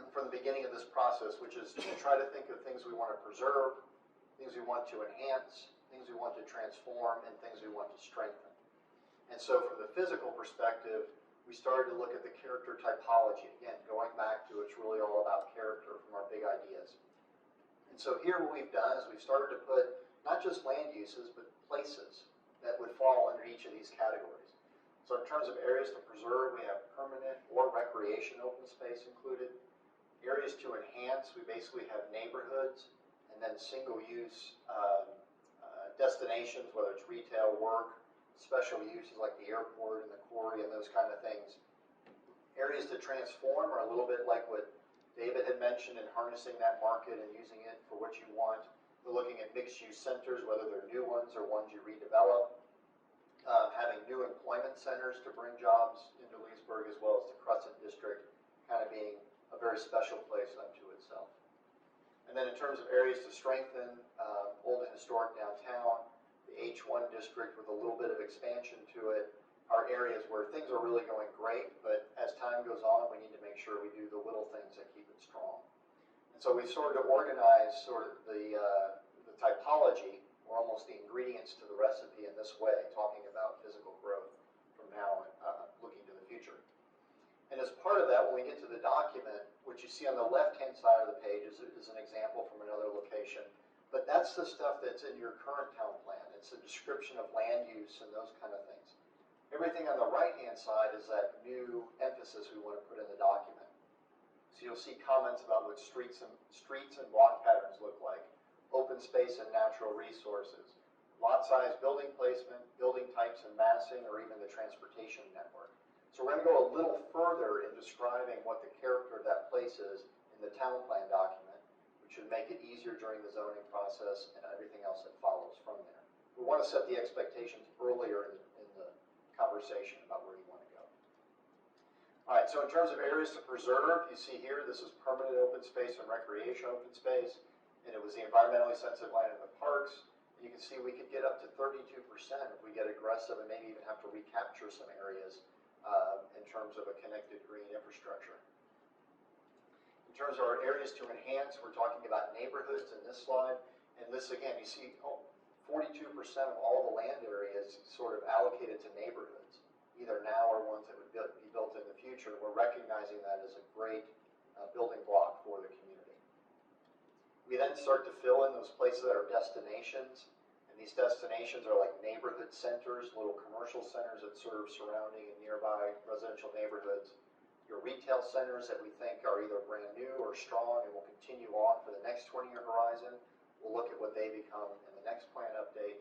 from the beginning of this process, which is to try to think of things we want to preserve, things we want to enhance, things we want to transform, and things we want to strengthen. And so from the physical perspective, we started to look at the character typology. Again, going back to it's really all about character from our big ideas. And so here what we've done is we've started to put not just land uses, but places that would fall under each of these categories. So in terms of areas to preserve, we have permanent or recreation open space included. Areas to enhance, we basically have neighborhoods, and then single-use destinations, whether it's retail, work, special uses like the airport and the quarry and those kind of things. Areas to transform are a little bit like what David had mentioned in harnessing that market and using it for what you want. We're looking at mixed-use centers, whether they're new ones or ones you redevelop. Having new employment centers to bring jobs into Leesburg, as well as the Crescent District kind of being a very special place unto itself. And then in terms of areas to strengthen, old and historic downtown, the H1 district with a little bit of expansion to it, are areas where things are really going great, but as time goes on, we need to make sure we do the little things that keep it strong. And so we sort of organize sort of the typology, or almost the ingredients to the recipe in this way, talking about physical growth from now looking to the future. And as part of that, when we get to the document, what you see on the left-hand side of the page is an example from another location. But that's the stuff that's in your current town plan. It's a description of land use and those kind of things. Everything on the right-hand side is that new emphasis we want to put in the document. So you'll see comments about what streets and block patterns look like, open space and natural resources, lot size, building placement, building types and massing, or even the transportation network. So we're going to go a little further in describing what the character of that place is in the town plan document, which should make it easier during the zoning process and everything else that follows from there. We want to set the expectations earlier in the conversation about where you want to go. All right, so in terms of areas to preserve, you see here, this is permanent open space and recreation open space, and it was the environmentally sensitive land in the parks. And you can see we could get up to 32% if we get aggressive and maybe even have to recapture some areas in terms of a connected green infrastructure. In terms of our areas to enhance, we're talking about neighborhoods in this slide. And this, again, you see 42% of all the land area is sort of allocated to neighborhoods, either now or ones that would be built in the future. We're recognizing that as a great building block for the community. We then start to fill in those places that are destinations. These destinations are like neighborhood centers, little commercial centers that serve surrounding and nearby residential neighborhoods. Your retail centers that we think are either brand new or strong and will continue on for the next 20-year horizon. We'll look at what they become in the next plan update.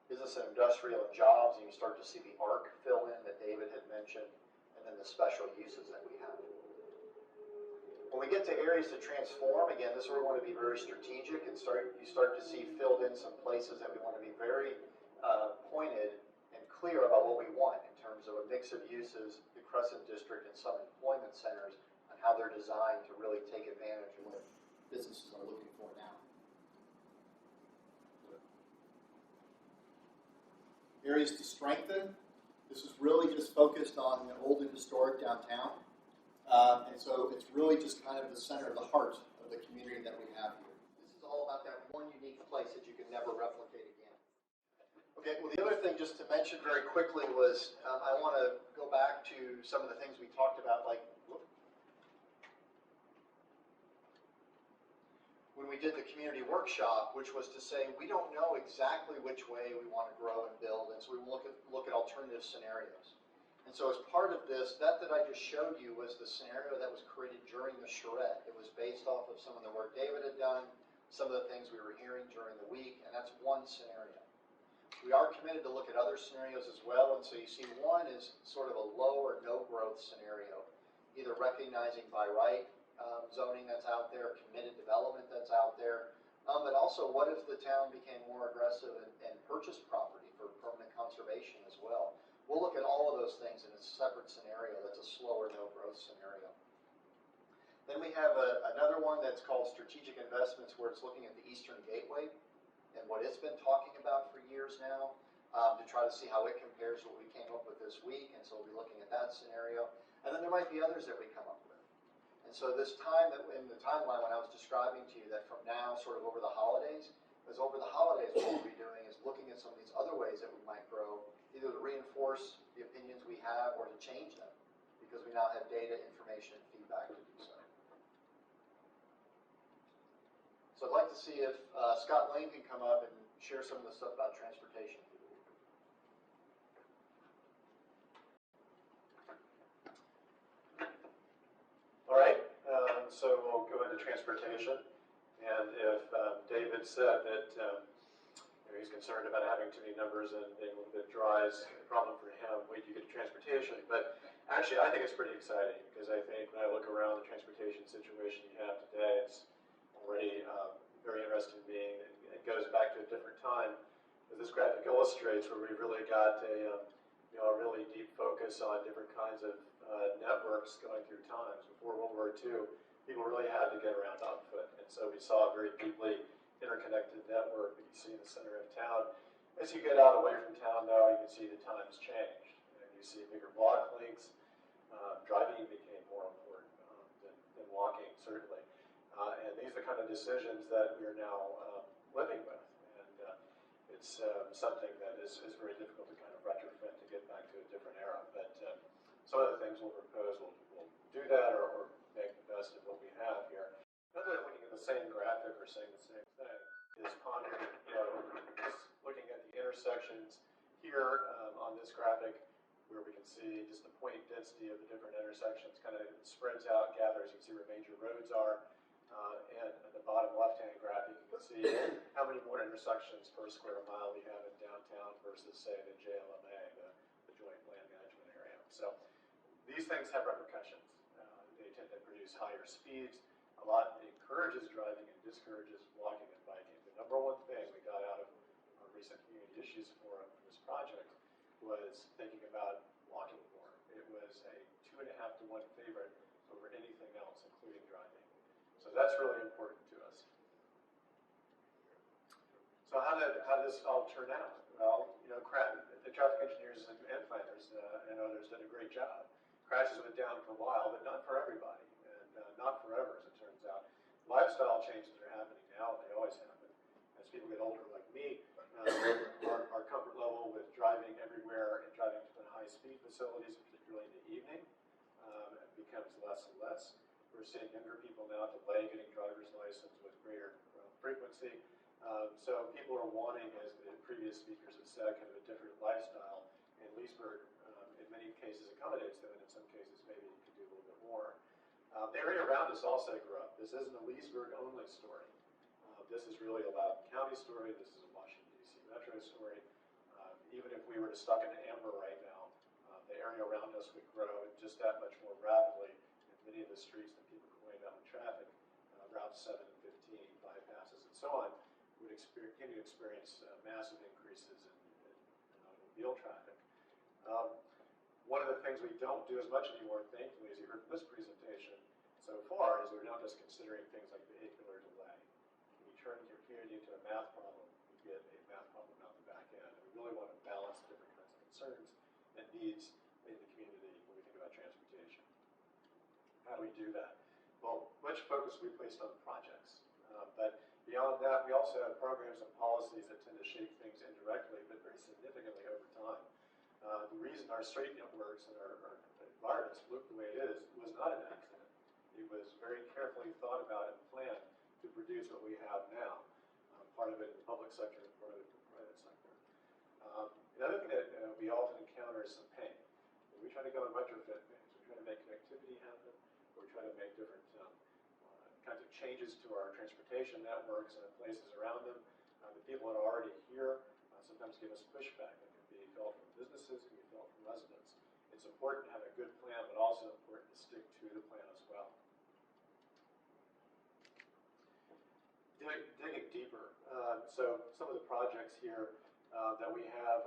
business and industrial and jobs, and you start to see the arc fill in that David had mentioned, and then the special uses that we have. When we get to areas to transform, again, this is where we want to be very strategic and you start to see filled in some places that we want to be very pointed and clear about what we want in terms of a mix of uses, the Crescent District, and some employment centers, and how they're designed to really take advantage of what businesses are looking for now. Areas to strengthen. This is really just focused on the old and historic downtown. And so it's really just kind of the center of the heart of the community that we have here. This is all about that one unique place that you can never replicate again. Okay, well, the other thing just to mention very quickly was I want to go back to some of the things we talked about, like when we did the community workshop, which was to say we don't know exactly which way we want to grow and build, and so we look at alternative scenarios. And so as part of this, that I just showed you was the scenario that was created during the charrette. It was based off of some of the work David had done, some of the things we were hearing during the week, and that's one scenario. We are committed to look at other scenarios as well, and so you see one is sort of a low or no growth scenario, either recognizing by right zoning that's out there, committed development that's out there, but also what if the town became more aggressive and purchased property for permanent conservation as well. We'll look at all of those things in a separate scenario. That's a slow or no growth scenario. Then we have another one that's called strategic investments, where it's looking at the Eastern Gateway and what it's been talking about for years now, to try to see how it compares to what we came up with this week. And so we'll be looking at that scenario. And then there might be others that we come up with. And so this time, that in the timeline when I was describing to you that from now sort of over the holidays, because over the holidays what we'll be doing is looking at some of these other ways that we might grow, either to reinforce the opinions we have or to change them, because we now have data, information, and feedback to do so. So I'd like to see if Scott Lane can come up and share some of the stuff about transportation. All right, so we'll go into transportation, and if David said that he's concerned about having too many numbers and being a little bit dry is a problem for him, wait till you get to transportation, but actually I think it's pretty exciting, because I think when I look around the transportation situation you have today, it's already very interesting to me. It goes back to a different time, as this graphic illustrates, where we've really got a really deep focus on different kinds of networks going through times. Before World War II, people really had to get around on foot, and so we saw a very deeply interconnected network that you see in the center of town. As you get out away from town, though, you can see the times change. And you see bigger block links. Driving became more important than walking, certainly. And these are the kind of decisions that we're now living with. And it's something that is very difficult to kind of retrofit to get back to a different era. But some of the things we'll propose will do that or make the best of what we have here. Another way of looking at the same graphic or saying the same thing is pondering, just looking at the intersections here on this graphic, where we can see just the point density of the different intersections kind of spreads out, gathers. You can see where major roads are. And at the bottom left-hand graphic, you can see how many more intersections per square mile we have in downtown versus, say, the JLMA, the Joint Land Management Area. So these things have repercussions. They tend to produce higher speeds. A lot encourages driving and discourages walking and biking. The number one thing we got out of our recent community issues forum for this project was thinking about walking more. It was a 2.5 to 1 favorite over anything else, including driving. So that's really important to us. So how did this all turn out? Well, the traffic engineers and planners and others did a great job. Crashes went down for a while, but not for everybody, and not forever, as it turns out. Lifestyle changes are happening now, and they always happen. As people get older like me, our comfort level with driving everywhere and driving to high-speed facilities, particularly in the evening, becomes less and less. We're seeing younger people now delay getting driver's license with greater frequency. So people are wanting, as the previous speakers have said, kind of a different lifestyle. And Leesburg, in many cases, accommodates them, and in some cases, maybe you can do a little bit more. The area around us also grew up. This isn't a Leesburg-only story. This is really a Loudoun County story. This is a Washington, D.C. metro story. even if we were to stuck into amber right now, the area around us would grow just that much more rapidly, and many of the streets that people complain about in traffic, Route 7 and 15, bypasses, and so on, would continue to experience massive increases in automobile traffic. One of the things we don't do as much anymore, thankfully, as you heard from this presentation so far, is we're now just considering things like vehicular delay. When you turn your community into a math problem, you get a math problem out the back end. And we really want to balance different kinds of concerns and needs in the community when we think about transportation. How do we do that? Well, much focus we placed on projects. But beyond that, we also have programs and policies that tend to shape things indirectly, but very significantly over time. The reason our street networks and our environments look the way it is was not an accident. It was very carefully thought about and planned to produce what we have now. Part of it in the public sector and part of it in the private sector. Another thing that we often encounter is some pain. When we try to go and retrofit things, we try to make connectivity happen, or we try to make different kinds of changes to our transportation networks and places around them. The people that are already here sometimes give us pushback. It can be felt from businesses, it can be felt from residents. It's important to have a good plan, but also important to stick to the plan as well. Digging deeper. So some of the projects here that we have,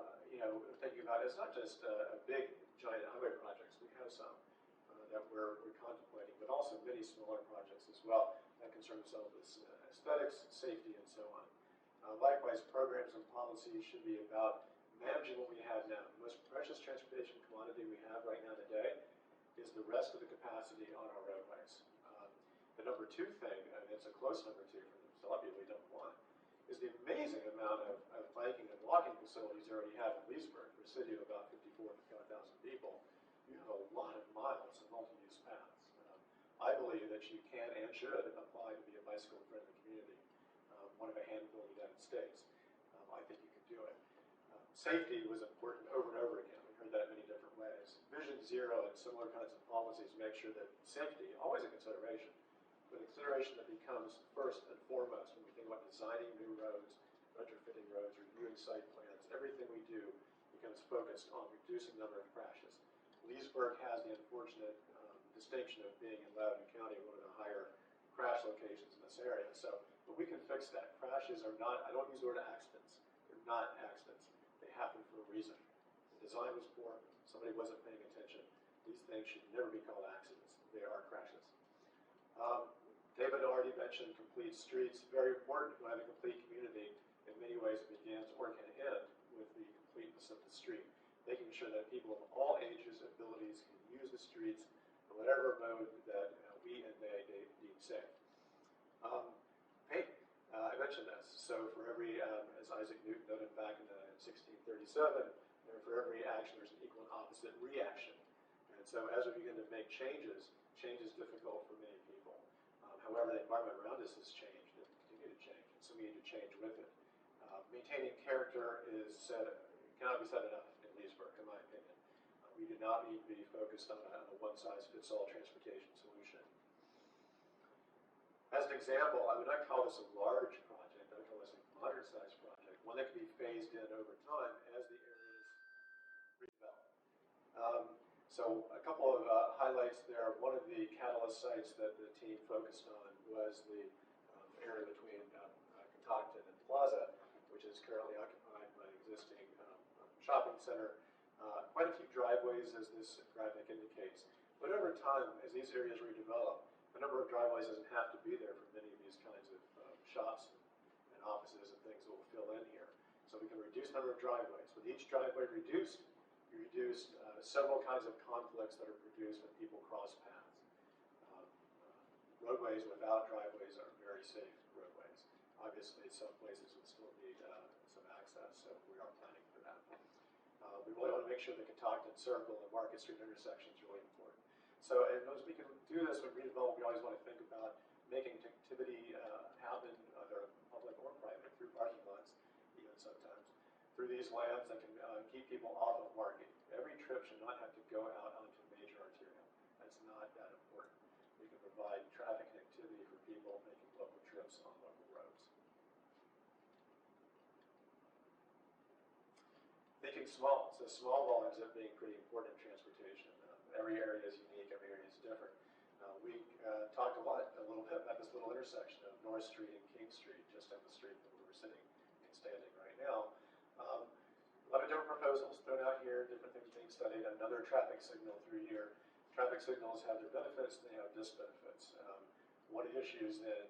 thinking about, it's not just a big, giant highway projects. We have some that we're contemplating, but also many smaller projects as well that concern themselves with aesthetics, safety, and so on. Likewise, programs and policies should be about managing what we have now. The most precious transportation commodity we have right now today is the rest of the capacity on our roadways. The number two thing, and it's a close number two for a lot of people we don't want, is the amazing amount of biking and walking facilities you already have in Leesburg. For a city of about 54,000 people, you have a lot of miles of multi-use paths. I believe that you can and should apply to be a bicycle-friendly community, one of a handful in the United States. I think you can do it. Safety was important over and over again. We heard that in many different ways. Vision Zero and similar kinds of policies make sure that safety, always a consideration, but a consideration that becomes first and foremost when we think about designing new roads, retrofitting roads, reviewing site plans. Everything we do becomes focused on reducing the number of crashes. Leesburg has the unfortunate distinction of being in Loudoun County, one of the higher crash locations in this area. So, but we can fix that. Crashes are not, I don't use the word accidents. They're not accidents. They happen for a reason. The design was poor. Somebody wasn't paying attention. These things should never be called accidents. They are crashes. David already mentioned complete streets. Very important to have a complete community. In many ways, it begins or can end with the completeness of the street. Making sure that people of all ages, abilities can use the streets in whatever mode that we and they deem safe. I mentioned this. So for every, as Isaac Newton noted back in 1637, for every action there's an equal and opposite reaction. And so as we begin to make changes, change is difficult for many people. However, the environment around us has changed and continue to change, and so we need to change with it. Maintaining character cannot be said enough in Leesburg, in my opinion. We do not need to be focused on a one-size-fits-all transportation solution. As an example, I would not call this a large project. I would call this a moderate-sized project, one that can be phased in over time as the areas redevelop. So a couple of highlights there. One of the catalyst sites that the team focused on was the area between Catoctin and Plaza, which is currently occupied by an existing shopping center. Quite a few driveways, as this graphic indicates. But over time, as these areas redevelop, the number of driveways doesn't have to be there for many of these kinds of shops and offices and things that will fill in here. So we can reduce the number of driveways. With each driveway reduced, you reduce several kinds of conflicts that are produced when people cross paths. Roadways without driveways are very safe roadways. Obviously, some places would still need some access, so we are planning for that. We really want to make sure the Catoctin Circle and Market Street intersection is really important. So, and as we can do this when redevelop, we always want to think about making activity happen, either public or private, through parking lots, even sometimes, through these lands that can keep people off of Market. Every trip should not have to go out onto a major arterial. That's not that important. We can provide traffic connectivity for people making local trips on local roads. thinking small. So small ball ends up being pretty important in transportation. Every area is unique, every area is different. We talked a little bit about this little intersection of North Street and King Street, just up the street that we were sitting and standing right now. A lot of different proposals thrown out here, different things being studied. Another traffic signal through here. Traffic signals have their benefits, they have disbenefits. One of the issues in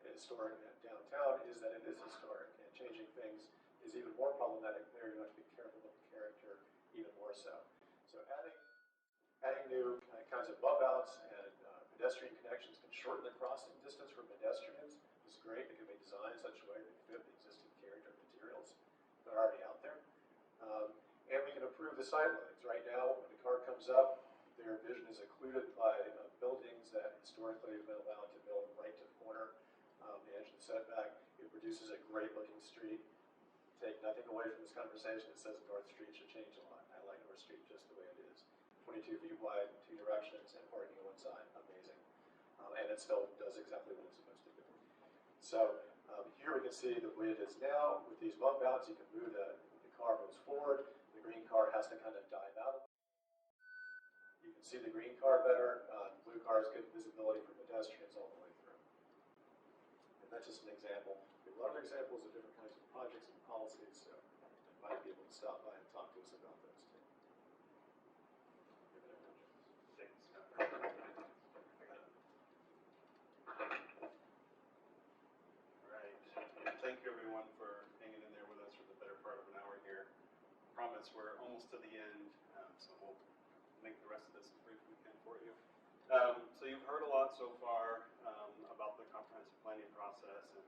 historic downtown is that it is historic, and changing things is even more problematic there. You have to be careful of the character even more so. So adding new kinds of bump outs and pedestrian connections can shorten the crossing distance for pedestrians. It's great. It can be designed in such a way that it fit the existing character materials that are already out there. And we can improve the sight lines. Right now, when the car comes up, their vision is occluded by buildings that historically have been allowed to build right to the corner, manage the setback. It produces a great looking street. Take nothing away from this conversation. It says North Street should change a lot. I like North Street just the way it is. 22 feet wide, 2 directions, and parking on one side. Amazing. And it still does exactly what it's supposed to do. So here we can see the way it is now. With these bump outs, you can move the car moves forward. The green car has to kind of dive out of it. You can see the green car better. The blue car has good visibility for pedestrians all the way through. And that's just an example. We have a lot of examples of different kinds of projects and policies, so you might be able to stop by and talk to us about those too. Right. And thank you everyone for hanging in there with us for the better part of an hour here. Promise we're almost to the end, so we'll make the rest of this as brief as we can for you. So you've heard a lot so far about the comprehensive planning process and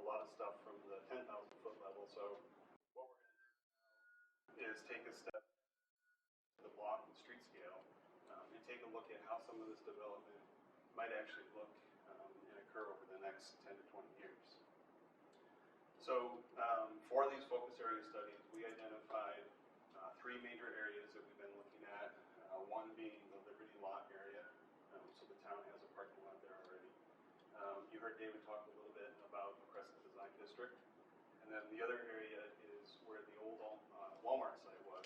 a lot of stuff from the 10,000 foot level. So what we're going to do is take a step to the block and street scale and take a look at how some of this development might actually look and occur over the next 10 to 20 years. So for these focus area studies, we identified 3 major areas that we've been looking at. One being the Liberty Lot area, so the town has a parking lot there already. You heard David talk a little bit about the Crescent Design District, and then the other area is where the old Walmart site was.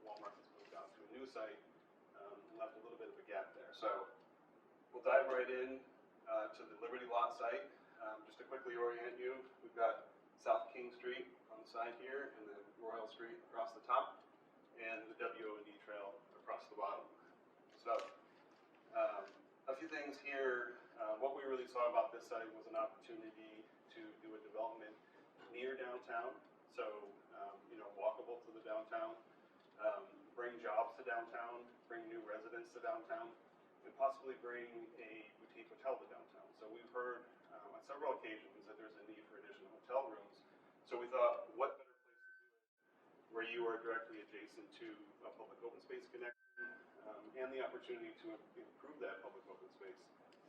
Walmart has moved out to a new site and left a little bit of a gap there. So we'll dive right in to the Liberty Lot site. Just to quickly orient you, we've got South King Street on the side here, and then Royal Street across the top, and the WO&D trail across the bottom. So a few things here. What we really saw about this site was an opportunity to do a development near downtown, so walkable to the downtown, bring jobs to downtown, bring new residents to downtown, and possibly bring a boutique hotel to downtown. So we've heard on several occasions that there's a need for additional hotel rooms. So we thought, what better place to do it where you are directly adjacent to a public open space connection and the opportunity to improve that public open space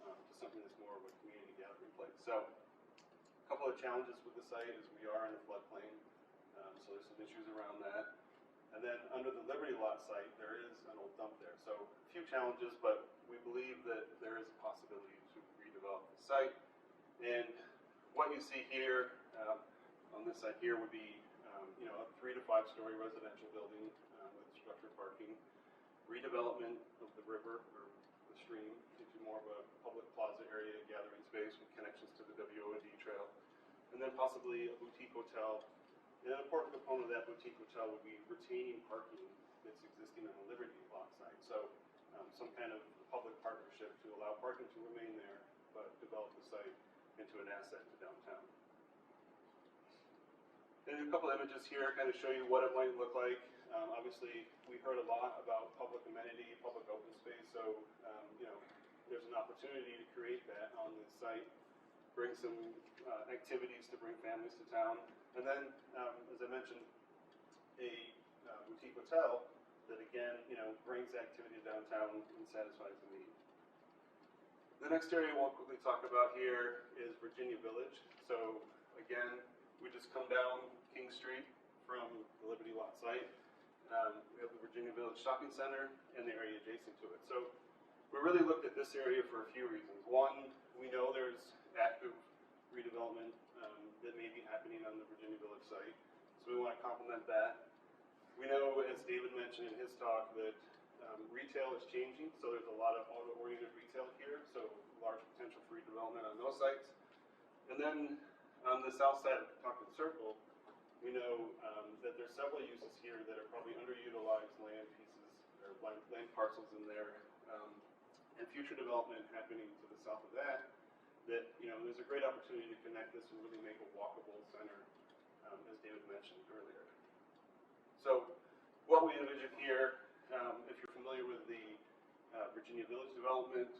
to something that's more of a community gathering place. So a couple of challenges with the site is we are in a floodplain, so there's some issues around that. And then under the Liberty Lot site, there is an old dump there. So a few challenges, but we believe that there is a possibility to redevelop the site. And what you see here on this side here would be a 3 to 5 story residential building with structured parking, redevelopment of the river or the stream into more of a public plaza area, gathering space with connections to the WO&D trail, and then possibly a boutique hotel. And an important component of that boutique hotel would be retaining parking that's existing on the Liberty Lot site. So some kind of public partnership to allow parking to remain there, but develop the site into an asset to downtown. And a couple images here kind of show you what it might look like. Obviously, we heard a lot about public amenity, public open space, so there's an opportunity to create that on this site, bring some activities to bring families to town, and then, as I mentioned, a boutique hotel that again, brings activity to downtown and satisfies the need. The next area we'll quickly talk about here is Virginia Village. So again, we just come down King Street from the Liberty Lot site. We have the Virginia Village Shopping Center and the area adjacent to it. So we really looked at this area for a few reasons. One, we know there's active redevelopment that may be happening on the Virginia Village site. So we want to complement that. We know, as David mentioned in his talk, that retail is changing, so there's a lot of auto-oriented retail here, so large potential for redevelopment on those sites. And then on the south side of Pawtucket Circle, we know that there's several uses here that are probably underutilized land pieces or land parcels in there, and future development happening to the south of that. That, you know, there's a great opportunity to connect this and really make a walkable center, as David mentioned earlier. So what we envision here, if you're familiar with the Virginia Village development,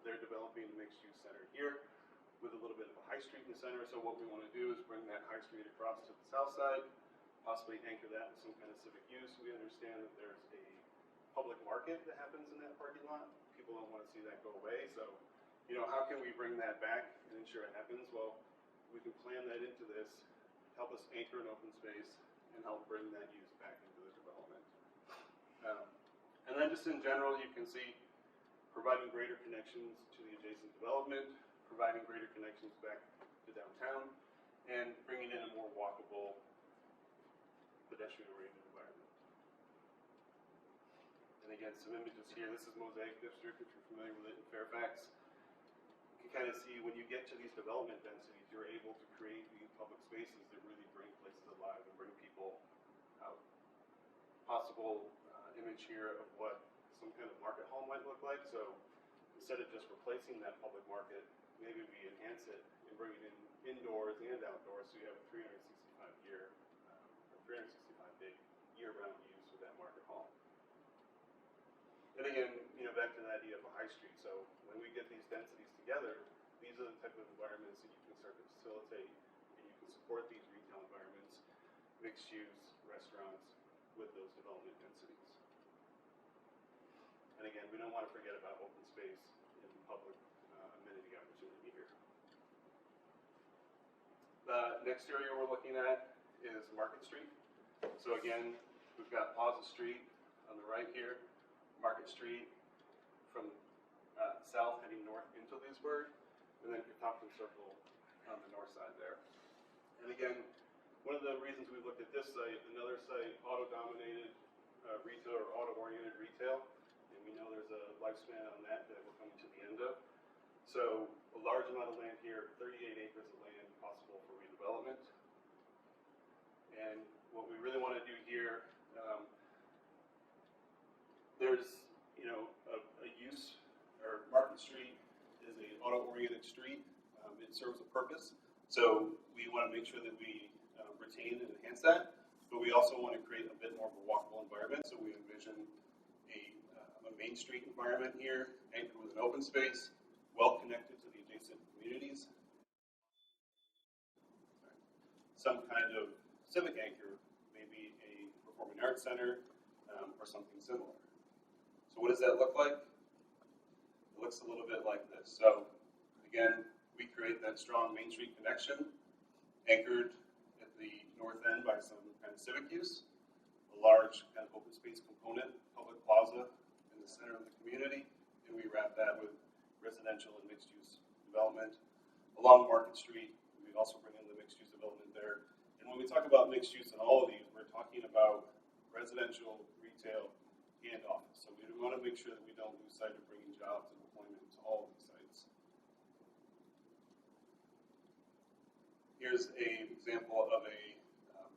they're developing a mixed-use center here with a little bit of a high street in the center. So what we want to do is bring that high street across to the south side, possibly anchor that with some kind of civic use. We understand that there's a public market that happens in that parking lot. People don't want to see that go away. So, you know, how can we bring that back and ensure it happens? Well, we can plan that into this, help us anchor an open space, and help bring that use back into the development. And then just in general, you can see providing greater connections to the adjacent development, providing greater connections back to downtown, and bringing in a more walkable, pedestrian-oriented environment. And again, some images here. This is Mosaic District, if you're familiar with it in Fairfax. You can kind of see when you get to these development densities, you're able to create these public spaces that really bring places alive and bring people out. Possible image here of what some kind of market hall might look like. So instead of just replacing that public market, maybe we enhance it and bring it in indoors and outdoors, so you have a 365-day year-round use of that market hall. And again, you know, back to the idea of a high street. So when we get these densities together, these are the type of environments that you can start to facilitate, and you can support these retail environments, mixed-use restaurants with those development densities. And again, we don't want to forget about open space and public amenity opportunity here. The next area we're looking at is Market Street. So again, we've got Plaza Street on the right here, Market Street from south heading north into Leesburg, and then Pawtucket Circle on the north side there. And again, one of the reasons we looked at this site, another site, auto-dominated retail or auto-oriented retail, and we know there's a lifespan on that we're coming to the end of. So a large amount of land here, 38 acres of land possible for redevelopment. And what we really want to do here, there's, you know, a use, or Market Street is an auto-oriented street. It serves a purpose. So we want to make sure that we retain and enhance that, but we also want to create a bit more of a walkable environment. So we envision a Main Street environment here, anchored with an open space, well connected to the adjacent communities. Some kind of civic anchor, maybe a performing arts center, or something similar. So what does that look like? It looks a little bit like this. So again, we create that strong Main Street connection, anchored at the north end by some kind of civic use, a large kind of open space component, public plaza in the center of the community, and we wrap that with residential and mixed-use development. Along Market Street, we also bring in the mixed-use development there. And when we talk about mixed use in all of these, we're talking about residential, retail, and office. So we want to make sure that we don't lose sight of bringing jobs and employment to all of these sites. Here's an example of a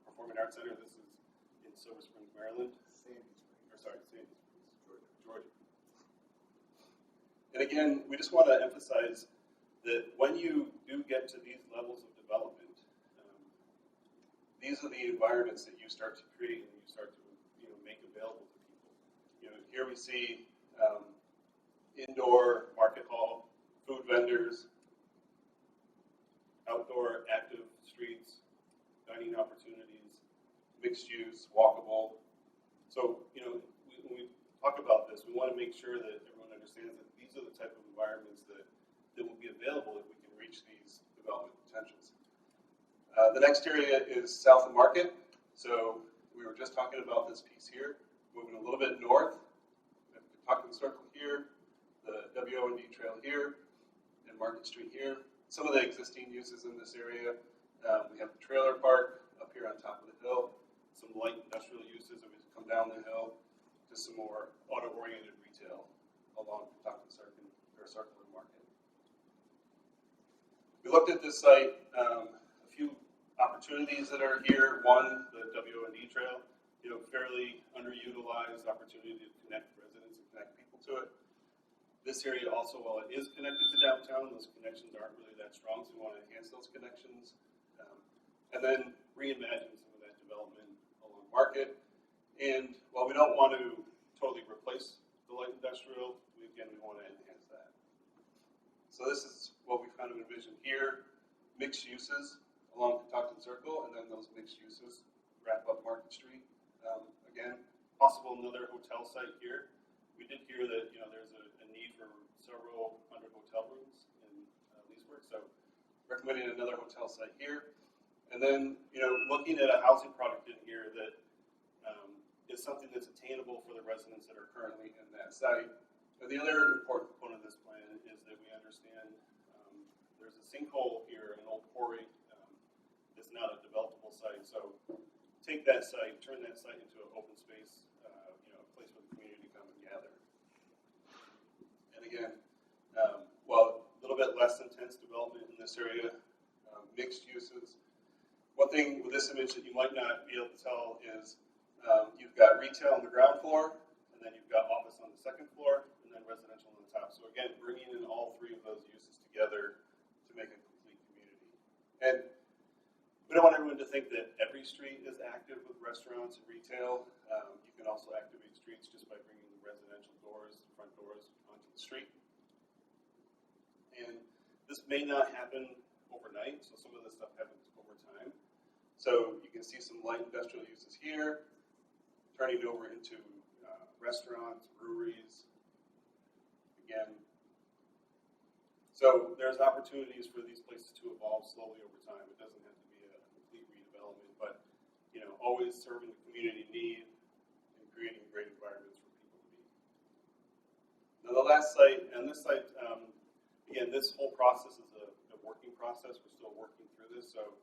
performing arts center. This is in Silver Springs, Maryland. Sandy Springs, Georgia. And again, we just want to emphasize that when you do get to these levels of development, these are the environments that you start to create and you start to, you know, make available to people. You know, here we see indoor market hall, food vendors, outdoor active streets, dining opportunities, mixed use, walkable. So, you know, when we talk about this, we want to make sure that everyone understands that these are the type of environments that will be available if we can reach these development potentials. The next area is south of Market. So we were just talking about this piece here, moving a little bit north. We have the Pawtucket Circle here, the WO&D Trail here, and Market Street here. Some of the existing uses in this area, we have the trailer park up here on top of the hill, some light industrial uses, and we come down the hill to some more auto-oriented retail along Kentucky Circle and Market. We looked at this site, a few opportunities that are here. One, the WO&D trail, fairly underutilized opportunity to connect residents and connect people to it. This area also, while it is connected to downtown, those connections aren't really that strong, so we want to enhance those connections. And then reimagine some of that development along Market. And while we don't want to totally replace the light industrial, we want to enhance that. So this is what we kind of envision here, mixed uses along Kentucky Circle, and then those mixed uses wrap up Market Street. Again, possible another hotel site here. We did hear that there's a need for several hundred hotel rooms in Leesburg, so recommending another hotel site here. And then looking at a housing product in here that is something that's attainable for the residents that are currently in that site. And the other important component of this plan is that we understand there's a sinkhole here, an old quarry. It's not a developable site, so take that site, turn that site into an open space, a place for the community to come and gather. And again, well, a little bit less intense development in this area, mixed uses. One thing with this image that you might not be able to tell is you've got retail on the ground floor, and then you've got office on the second floor, and then residential on the top. So again, bringing in all three of those uses together to make a complete community. And we don't want everyone to think that every street is active with restaurants and retail. You can also activate streets just by bringing the residential doors, front doors, onto the street. And this may not happen overnight, so some of this stuff happens over time. So you can see some light industrial uses here, turning over into restaurants, breweries, again. So there's opportunities for these places to evolve slowly over time. It doesn't have to be a complete redevelopment, but always serving the community need and creating great environments for people to be. Now the last site, and this site, again, this whole process is a working process. We're still working through this. So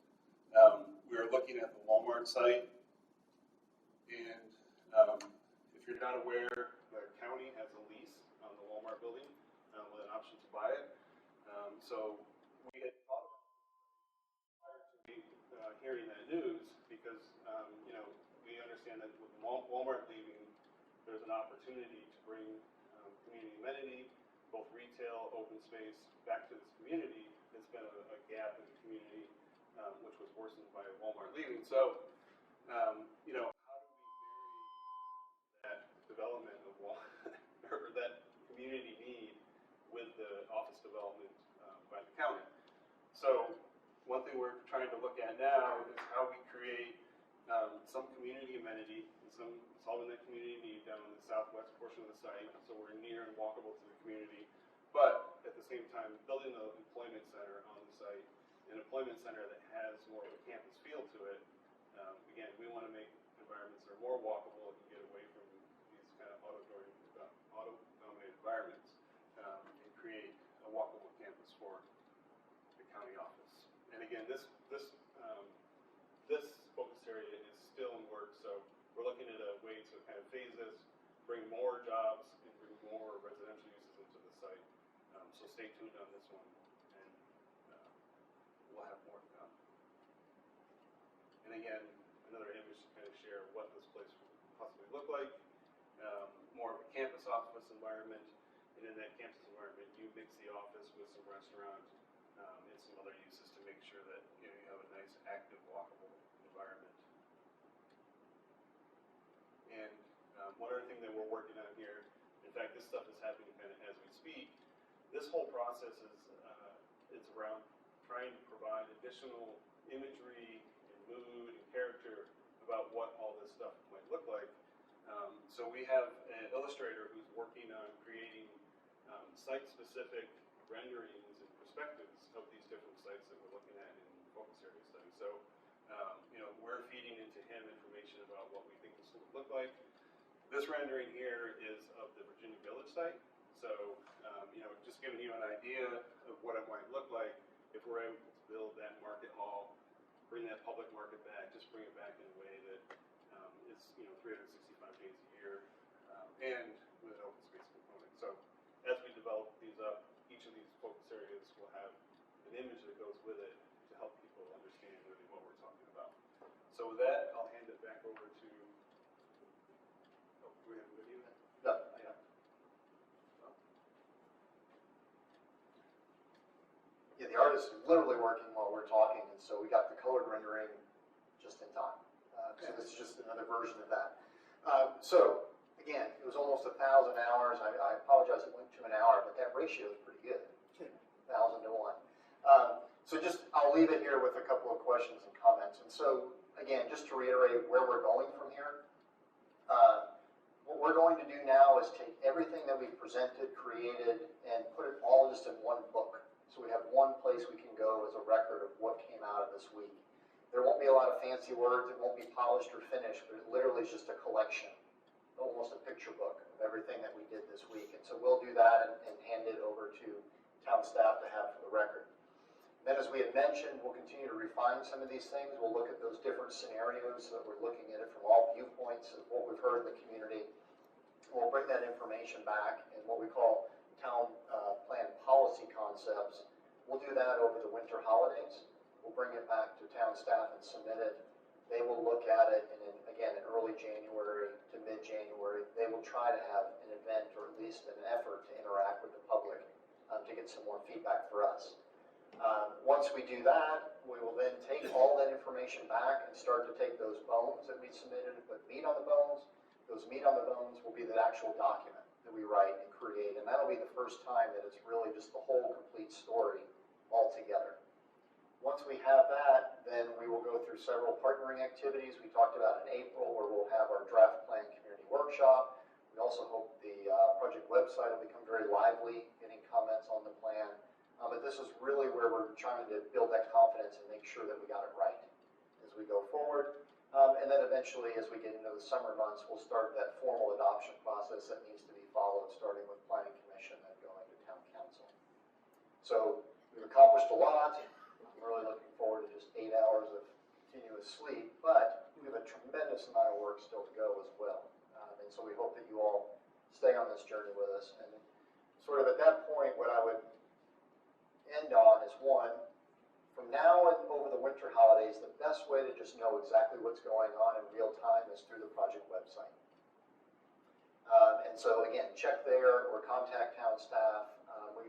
we are looking at the Walmart site, and if you're not aware, the county has a lease on the Walmart building with an option to buy it. So we had thought about prior to hearing that news because we understand that with Walmart leaving, there's an opportunity to bring community amenity, both retail, open space, back to this community. It's been a gap in the community, which was worsened by Walmart leaving. So, how do we marry that development of or that community need with the office development by the county? So, one thing we're trying to look at now is how we create some community amenity and solving that community need down in the southwest portion of the site, so we're near and walkable to the community, but at the same time building an employment center on the site, an employment center that has more of a campus feel to it. Again, we want to make environments that are more walkable and get away from these kind of auto-dominated environments and create a walkable campus for the county office. And again, this focus area is still in work, so we're looking at a way to kind of phase this, bring more jobs, and bring more residential uses into the site. So stay tuned on this one, and we'll have more to come. And again, another image to kind of share what this place will possibly look like. More of a campus office environment, and in that campus environment, you mix the office with some restaurant and some other uses to make sure that you have a nice, active, walkable environment. And one other thing that we're working on here, in fact, this stuff is happening kind of as we speak. This whole process is it's around trying to provide additional imagery and mood and character about what all this stuff might look like. So we have an illustrator who's working on creating site-specific renderings and perspectives of these different sites that we're looking at in focus area studies. So we're feeding into him information about what we think this would look like. This rendering here is of the Virginia Village site. So just giving you an idea of what it might look like if we're able to build that market hall bring that public market back, just bring it back in a way that is, 365 days a year, and with an open space component. So as we develop these up, each of these focus areas will have an image that goes with it to help people understand really what we're talking about. So with that, I'll hand it back over to, do we have a video? No. Yeah, the artist is literally working while we're talking, and so we got the colored rendering just in time. So this is just another version of that. So again, it was almost 1,000 hours. I apologize, it went to an hour, but that ratio is pretty good, 1,000 to 1. So just, I'll leave it here with a couple of questions and comments. And so again, just to reiterate where we're going from here, what we're going to do now is take everything that we've presented, created, and put it all just in one book. So we have one place we can go as a record of what came out of this week. There won't be a lot of fancy words, it won't be polished or finished, but it literally is just a collection, almost a picture book of everything that we did this week. And so we'll do that and hand it over to town staff to have for the record. And then as we had mentioned, we'll continue to refine some of these things. We'll look at those different scenarios so that we're looking at it from all viewpoints of what we've heard in the community. We'll bring that information back in what we call town plan policy concepts. We'll do that over the winter holidays. We'll bring it back to town staff and submit it. They will look at it, and again, in early January to mid-January, they will try to have an event or at least an effort to interact with the public to get some more feedback for us. Once we do that, we will then take all that information back and start to take those bones that we submitted and put meat on the bones. Those meat on the bones will be the actual document that we write and create, and that'll be the first time that it's really just the whole complete story all together. Once we have that, then we will go through several partnering activities. We talked about in April where we'll have our draft plan community workshop. We also hope the project website will become very lively, getting comments on the plan. But this is really where we're trying to build that confidence and make sure that we got it right as we go forward. And then eventually, as we get into the summer months, we'll start that formal adoption process that needs to be followed, starting with Planning Commission and going to Town Council. So we've accomplished a lot. I'm really looking forward to just 8 hours of continuous sleep, but we have a tremendous amount of work still to go as well. And so we hope that you all stay on this journey with us. And sort of at that point, what I would end on is one, from now and over the winter holidays, the best way to just know exactly what's going on in real time is through the project website. And so again, check there or contact town staff.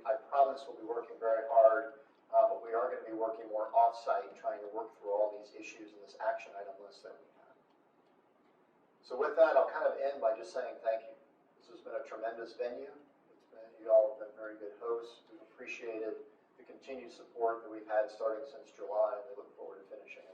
I promise we'll be working very hard, but we are going to be working more off-site, trying to work through all these issues in this action item list that we have. So with that, I'll kind of end by just saying thank you. This has been a tremendous venue. You all have been very good hosts. We've appreciated the continued support that we've had starting since July, and we look forward to finishing it.